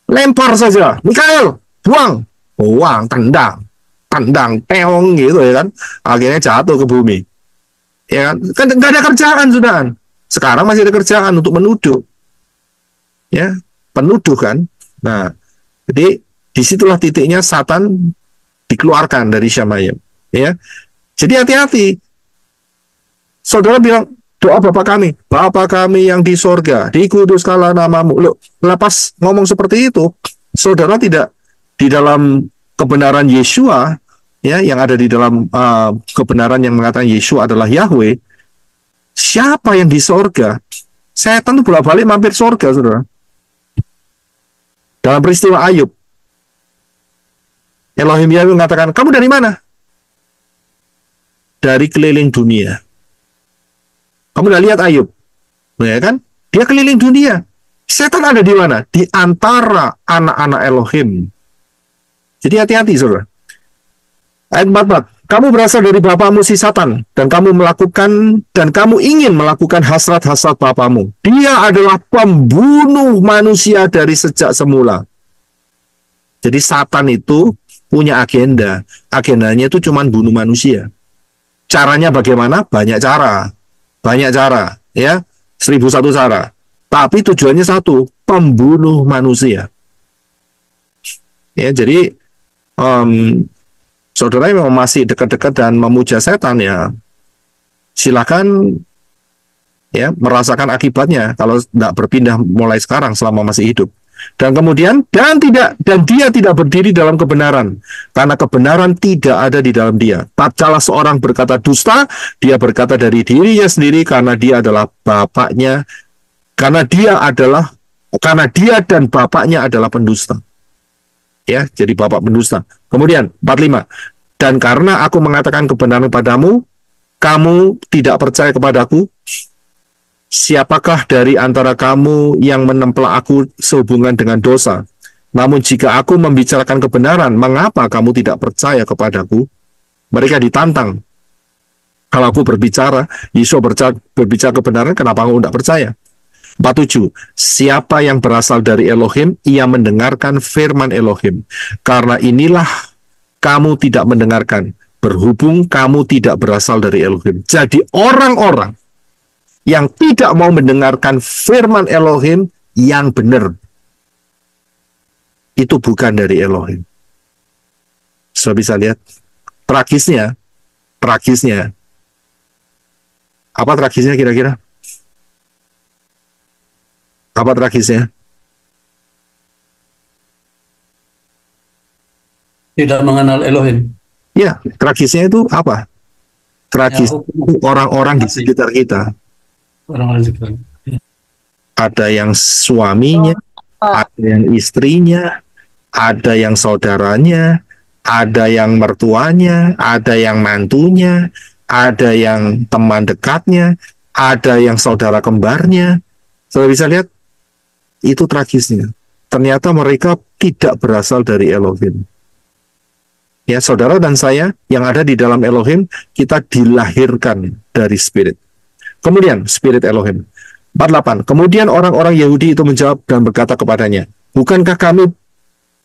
Lempar saja, Mikael, buang, tendang, teong gitu ya kan. Akhirnya jatuh ke bumi. Ya kan nggak ada kerjaan sudah. Sekarang masih ada kerjaan untuk menuduh. Ya, penuduh kan. Nah, jadi disitulah titiknya Satan dikeluarkan dari Syamayim. Ya, jadi hati-hati. Saudara bilang, doa Bapa kami yang di sorga, dikuduskanlah namamu. Loh, lepas ngomong seperti itu, saudara tidak di dalam kebenaran Yeshua, ya, yang ada di dalam kebenaran yang mengatakan Yeshua adalah Yahweh. Siapa yang di sorga? Setan itu bolak-balik mampir sorga, saudara. Dalam peristiwa Ayub, Elohim Yahweh mengatakan, kamu dari mana? Dari keliling dunia. Kamu udah lihat Ayub, ya kan? Dia keliling dunia. Setan ada di mana? Di antara anak-anak Elohim. Jadi hati-hati, saudara. Ayat 44. Kamu berasal dari bapamu si Satan, dan kamu ingin melakukan hasrat-hasrat bapamu. Dia adalah pembunuh manusia dari sejak semula. Jadi Satan itu punya agenda. Agendanya itu cuma bunuh manusia. Caranya bagaimana? Banyak cara, ya, 1001 cara. Tapi tujuannya satu, pembunuh manusia. Ya, jadi saudara yang masih dekat-dekat dan memuja setan, ya silakan ya merasakan akibatnya kalau tidak berpindah mulai sekarang selama masih hidup. Dan kemudian dia tidak berdiri dalam kebenaran karena kebenaran tidak ada di dalam dia. Tatkala seorang berkata dusta, dia berkata dari dirinya sendiri karena dia adalah bapaknya, karena dia dan bapaknya adalah pendusta. Ya, jadi bapak pendusta. Kemudian 45. Dan karena aku mengatakan kebenaran padamu, kamu tidak percaya kepadaku. Siapakah dari antara kamu yang menempel aku sehubungan dengan dosa? Namun jika aku membicarakan kebenaran, mengapa kamu tidak percaya kepadaku? Mereka ditantang. Kalau aku berbicara, Yesus berbicara kebenaran, kenapa kamu tidak percaya? 47. Siapa yang berasal dari Elohim, ia mendengarkan firman Elohim. Karena inilah kamu tidak mendengarkan, berhubung kamu tidak berasal dari Elohim. Jadi orang-orang yang tidak mau mendengarkan firman Elohim yang benar, itu bukan dari Elohim. Sudah bisa lihat tragisnya. Apa tragisnya kira-kira? Apa tragisnya? Tidak mengenal Elohim. Ya, tragisnya itu apa? Tragis itu orang-orang di sekitar kita. Ada yang suaminya, ada yang istrinya, ada yang saudaranya, ada yang mertuanya, ada yang mantunya, ada yang teman dekatnya, ada yang saudara kembarnya. Saudara bisa lihat, itu tragisnya. Ternyata mereka tidak berasal dari Elohim. Ya, saudara dan saya yang ada di dalam Elohim, kita dilahirkan dari spirit. Kemudian spirit Elohim. 48. Kemudian orang-orang Yahudi itu menjawab dan berkata kepadanya, bukankah kami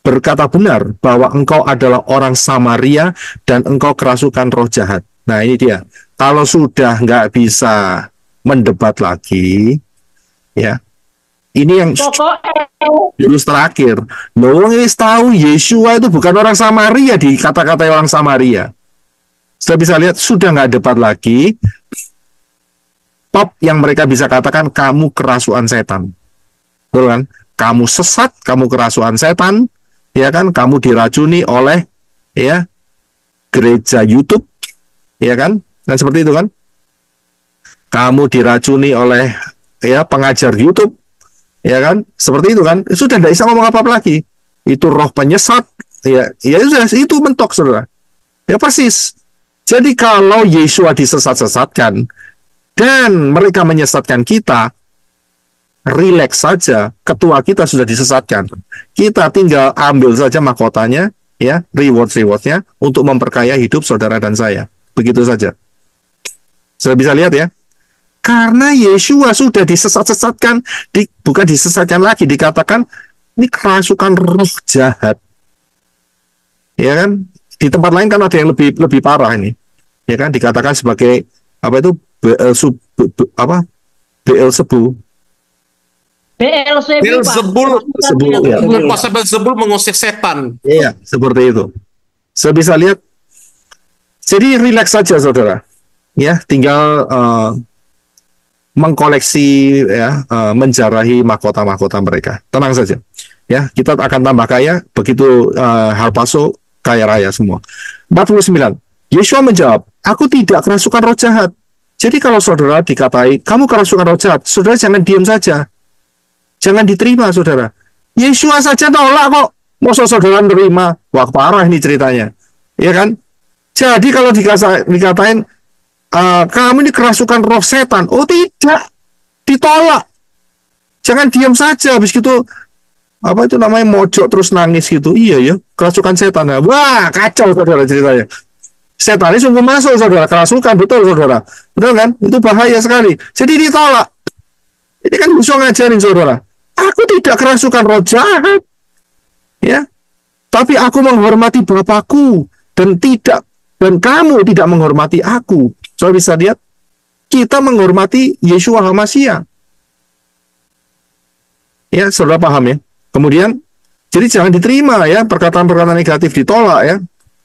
berkata benar bahwa engkau adalah orang Samaria dan engkau kerasukan roh jahat? Nah, ini dia. Kalau sudah nggak bisa mendebat lagi, ya, ini yang jurus terakhir. Loh, tahu Yeshua itu bukan orang Samaria, di kata-kata orang Samaria. Sudah bisa lihat, sudah nggak debat lagi. Top yang mereka bisa katakan, kamu kerasukan setan. Betul kan? Kamu sesat, kamu kerasukan setan, ya kan? Kamu diracuni oleh ya gereja YouTube, ya kan? Dan seperti itu kan? Kamu diracuni oleh ya pengajar YouTube, ya kan? Seperti itu kan? Sudah tidak bisa ngomong apa-apa lagi. Itu roh penyesat, ya sudah, itu mentok, saudara. Ya persis. Jadi kalau Yeshua disesat-sesatkan dan mereka menyesatkan kita, rileks saja, ketua kita sudah disesatkan. Kita tinggal ambil saja mahkotanya, ya, reward-rewardnya untuk memperkaya hidup saudara dan saya. Begitu saja. Sudah bisa lihat ya? Karena Yeshua sudah disesat-sesatkan, bukan disesatkan lagi, dikatakan ini kerasukan roh jahat. Ya kan? Di tempat lain kan ada yang lebih parah ini. Ya kan? Dikatakan sebagai apa itu? Beelzebul. Beelzebul mengusir setan. Iya, seperti itu. Saya bisa lihat. Jadi relax saja saudara. Ya, tinggal mengkoleksi ya, menjarahi mahkota-mahkota mereka. Tenang saja. Ya, kita akan tambah kaya begitu Harpaso kaya raya semua. 49. Yeshua menjawab, "Aku tidak kerasukan roh jahat." Jadi kalau saudara dikatai, kamu kerasukan roh jahat, saudara jangan diam saja. Jangan diterima, saudara. Yeshua saja tolak kok. Masa saudara nerima? Wah, parah ini ceritanya. Ya kan? Jadi kalau dikatain, kamu ini kerasukan roh setan. Oh tidak, ditolak. Jangan diam saja. Habis gitu, apa itu namanya, mojok terus nangis gitu. Iya ya, kerasukan setan. Wah, kacau saudara ceritanya. Setan ini sungguh masuk saudara, kerasukan, betul saudara. Betul kan? Itu bahaya sekali. Jadi ditolak. Ini kan Yeshua ngajarin saudara. Aku tidak kerasukan roh jahat. Ya. Tapi aku menghormati Bapakku dan kamu tidak menghormati aku. Saudara bisa lihat, kita menghormati Yeshua HaMashiach. Ya, saudara paham ya? Kemudian, jadi jangan diterima ya, perkataan-perkataan negatif ditolak ya.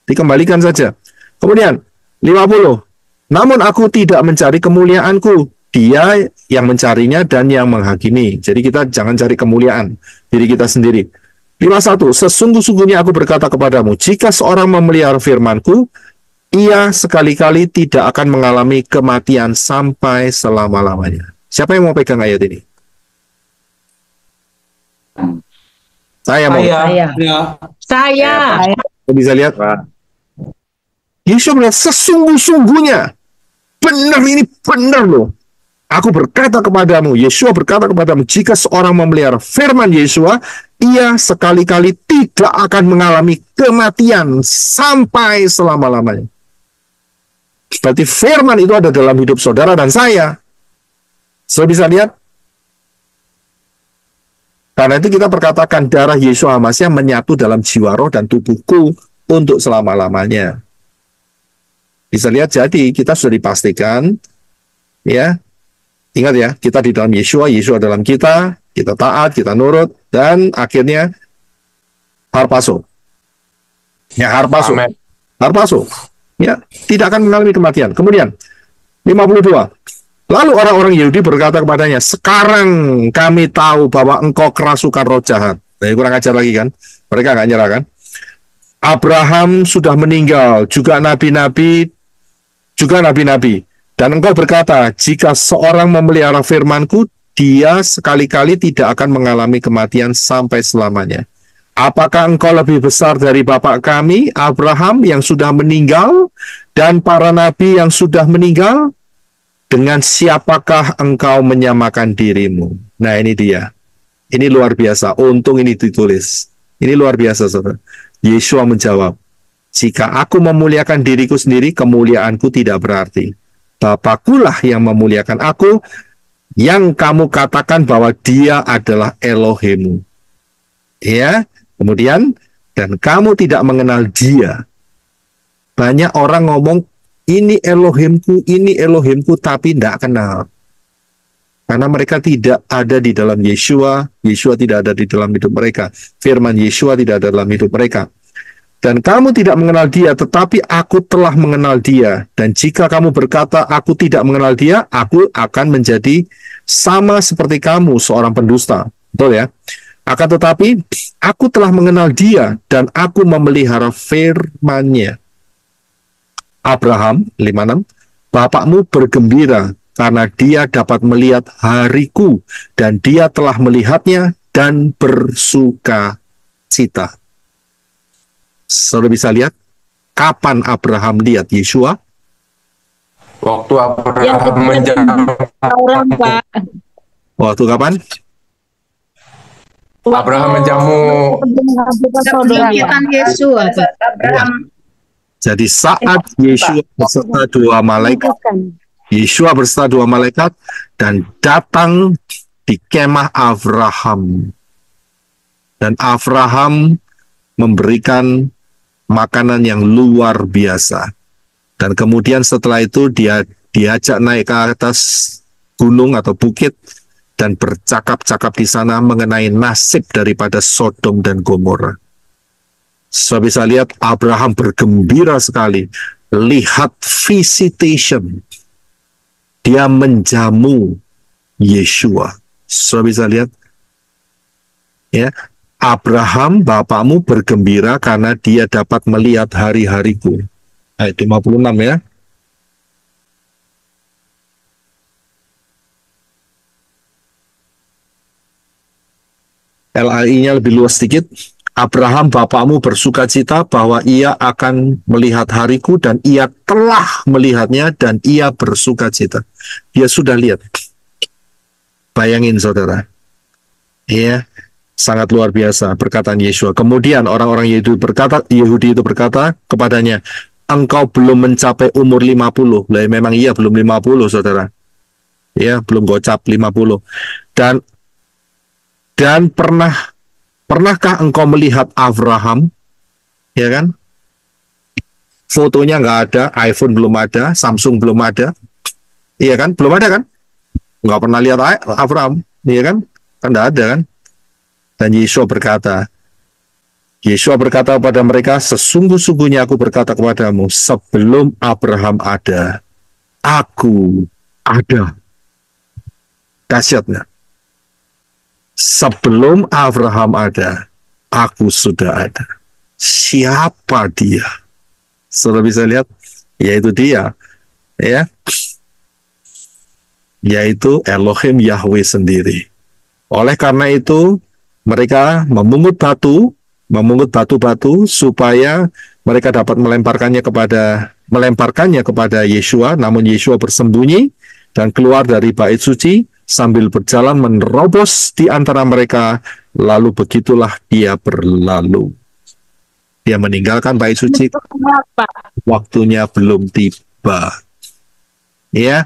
Dikembalikan saja. Kemudian, 50. Namun aku tidak mencari kemuliaanku. Dia yang mencarinya dan yang menghakimi. Jadi kita jangan cari kemuliaan diri kita sendiri. 51. Sesungguh-sungguhnya aku berkata kepadamu, jika seorang memelihara firmanku, ia sekali-kali tidak akan mengalami kematian sampai selama-lamanya. Siapa yang mau pegang ayat ini? Saya mau. Saya. Bisa lihat? Yesus bilang, sesungguh-sungguhnya. Benar, ini benar loh. Aku berkata kepadamu, Yeshua berkata kepadamu, jika seorang memelihara firman Yeshua, ia sekali-kali tidak akan mengalami kematian sampai selama-lamanya. Berarti firman itu ada dalam hidup saudara dan saya. Saudara bisa lihat? Karena itu kita perkatakan darah Yeshua HaMashiach menyatu dalam jiwa, roh, dan tubuhku untuk selama-lamanya. Bisa lihat, jadi kita sudah dipastikan, ya. Ingat ya, kita di dalam Yeshua, Yeshua dalam kita taat, kita nurut, dan akhirnya Harpaso. Ya, Harpaso. Amen. Harpaso. Ya, tidak akan mengalami kematian. Kemudian, 52. Lalu orang-orang Yahudi berkata kepadanya, sekarang kami tahu bahwa engkau kerasukan roh jahat. Nah, kurang ajar lagi kan? Mereka nggak nyerah kan? Abraham sudah meninggal, juga nabi-nabi. Dan engkau berkata, jika seorang memelihara firmanku, dia sekali-kali tidak akan mengalami kematian sampai selamanya. Apakah engkau lebih besar dari bapak kami, Abraham, yang sudah meninggal, dan para nabi yang sudah meninggal? Dengan siapakah engkau menyamakan dirimu? Nah, ini dia. Ini luar biasa. Untung ini ditulis. Ini luar biasa, saudara. Yeshua menjawab, jika aku memuliakan diriku sendiri, kemuliaanku tidak berarti. Bapakulah yang memuliakan aku, yang kamu katakan bahwa dia adalah Elohimmu. Ya, kemudian, dan kamu tidak mengenal dia. Banyak orang ngomong, ini Elohimku, tapi tidak kenal. Karena mereka tidak ada di dalam Yeshua, Yeshua tidak ada di dalam hidup mereka. Firman Yeshua tidak ada dalam hidup mereka. Dan kamu tidak mengenal dia, tetapi aku telah mengenal dia. Dan jika kamu berkata, aku tidak mengenal dia, aku akan menjadi sama seperti kamu, seorang pendusta. Betul ya? Akan tetapi, aku telah mengenal dia, dan aku memelihara firman-Nya. Abraham, 56, bapakmu bergembira, karena dia dapat melihat hariku, dan dia telah melihatnya, dan bersuka cita. Saudara bisa lihat kapan Abraham lihat Yeshua? Waktu Abraham menjamu. Waktu kapan? Abraham menjamu. Yeshua, Abraham. Jadi saat Yeshua beserta dua malaikat, Yeshua beserta dua malaikat dan datang di kemah Abraham, dan Abraham memberikan makanan yang luar biasa. Dan kemudian setelah itu dia diajak naik ke atas gunung atau bukit dan bercakap-cakap di sana mengenai nasib daripada Sodom dan Gomora. Saya bisa lihat Abraham bergembira sekali. Lihat visitation. Dia menjamu Yeshua. Saya bisa lihat. Ya, Abraham, bapakmu bergembira karena dia dapat melihat hari-hariku. Ayat 56 ya. LAI-nya lebih luas sedikit. Abraham bapakmu bersukacita bahwa ia akan melihat hariku dan ia telah melihatnya dan ia bersukacita. Dia sudah lihat. Bayangin saudara. Iya, sangat luar biasa perkataan Yeshua. Kemudian orang-orang Yahudi itu berkata kepadanya, engkau belum mencapai umur 50. Lah memang iya belum 50 saudara. Ya, belum gocap 50. Dan pernahkah engkau melihat Abraham? Ya kan? Fotonya nggak ada, iPhone belum ada, Samsung belum ada. Iya kan? Belum ada kan? Nggak pernah lihat Abraham. Iya kan? Kan nggak ada kan? Dan Yeshua berkata kepada mereka, sesungguh-sungguhnya aku berkata kepadamu, sebelum Abraham ada, aku ada. Dahsyatnya. Sebelum Abraham ada, aku sudah ada. Siapa dia? Saudara bisa lihat, yaitu dia, ya, yaitu Elohim Yahweh sendiri. Oleh karena itu, mereka memungut batu-batu supaya mereka dapat melemparkannya kepada Yeshua, namun Yeshua bersembunyi dan keluar dari bait suci sambil berjalan menerobos di antara mereka, lalu begitulah dia berlalu. Dia meninggalkan bait suci, waktunya belum tiba. Ya.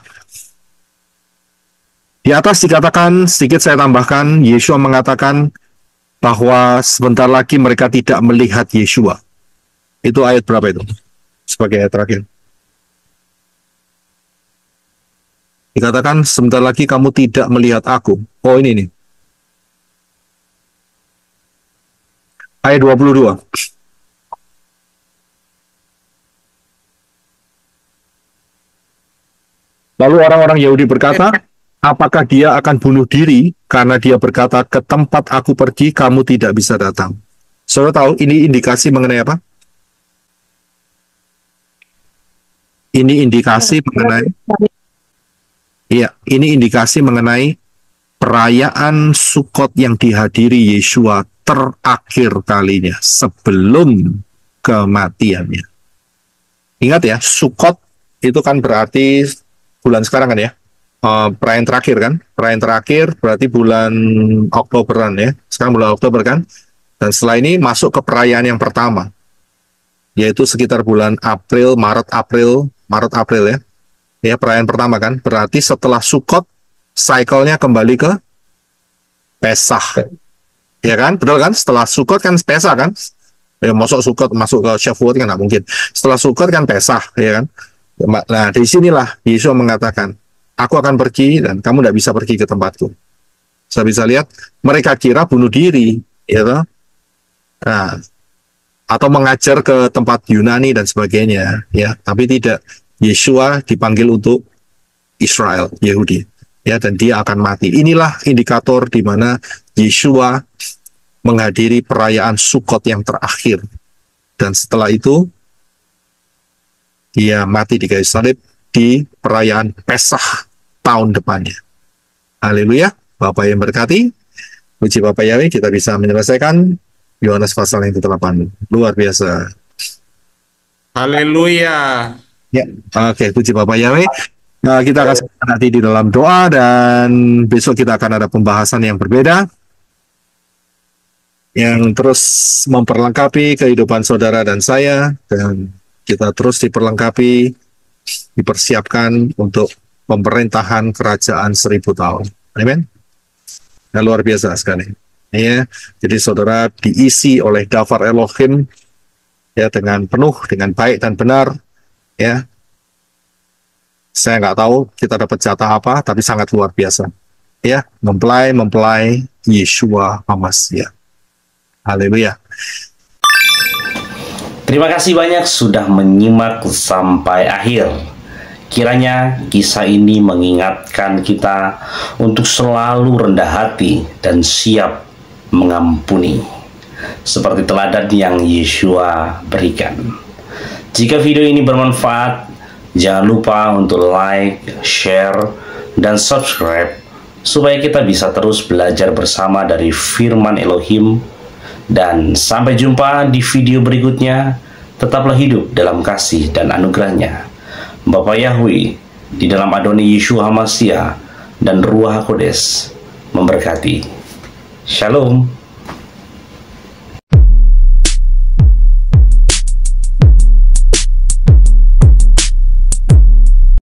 Di atas dikatakan, sedikit saya tambahkan, Yeshua mengatakan bahwa sebentar lagi mereka tidak melihat Yeshua. Itu ayat berapa itu? Sebagai ayat terakhir. Dikatakan sebentar lagi kamu tidak melihat aku. Oh ini nih. Ayat 22. Lalu orang-orang Yahudi berkata, apakah dia akan bunuh diri karena dia berkata, ke tempat aku pergi kamu tidak bisa datang. Saudara tahu ini indikasi mengenai apa? Ini indikasi mengenai ini indikasi mengenai perayaan Sukot yang dihadiri Yeshua terakhir kalinya sebelum kematiannya. Ingat ya, Sukot itu kan berarti bulan sekarang kan ya, perayaan terakhir kan, perayaan terakhir berarti bulan Oktoberan ya, sekarang bulan Oktober kan, dan setelah ini masuk ke perayaan yang pertama, yaitu sekitar bulan Maret April ya. Ya, perayaan pertama kan, berarti setelah Sukot, cycle-nya kembali ke Pesach. Ya kan, betul kan? Setelah Sukot kan Pesach kan? Ya, masuk Sukot, masuk ke Shavuot kan nggak mungkin. Setelah Sukot kan Pesach, ya kan? Nah, di sinilah Yesus mengatakan, aku akan pergi dan kamu tidak bisa pergi ke tempatku. Saya bisa lihat, mereka kira bunuh diri, ya toh? Nah, atau mengajar ke tempat Yunani dan sebagainya, ya, tapi tidak. Yeshua dipanggil untuk Israel, Yahudi, ya, dan dia akan mati. Inilah indikator di mana Yeshua menghadiri perayaan Sukot yang terakhir, dan setelah itu dia mati di kayu salib di perayaan Pesach tahun depannya. Haleluya, Bapak yang berkati, puji Bapak Yahweh, kita bisa menyelesaikan Yohanes pasal yang ke-8. Luar biasa. Haleluya. Ya, oke, puji Bapak Yahweh. Nah, kita akan nanti di dalam doa dan besok kita akan ada pembahasan yang berbeda yang terus memperlengkapi kehidupan saudara dan saya, dan kita terus dipersiapkan untuk pemerintahan kerajaan 1000 tahun. Amin. Nah, luar biasa sekali. Ya, jadi saudara diisi oleh Dafar Elohim ya dengan penuh, dengan baik dan benar. Ya, saya nggak tahu kita dapat jatah apa, tapi sangat luar biasa. Ya, mempelai Yeshua HaMashiach. Haleluya. Terima kasih banyak sudah menyimak sampai akhir. Kiranya kisah ini mengingatkan kita untuk selalu rendah hati dan siap mengampuni, seperti teladan yang Yeshua berikan. Jika video ini bermanfaat, jangan lupa untuk like, share, dan subscribe supaya kita bisa terus belajar bersama dari firman Elohim. Dan sampai jumpa di video berikutnya. Tetaplah hidup dalam kasih dan anugerahnya. Bapa Yahweh di dalam Adonai Yeshua HaMashiach dan Ruach HaKodes memberkati. Shalom.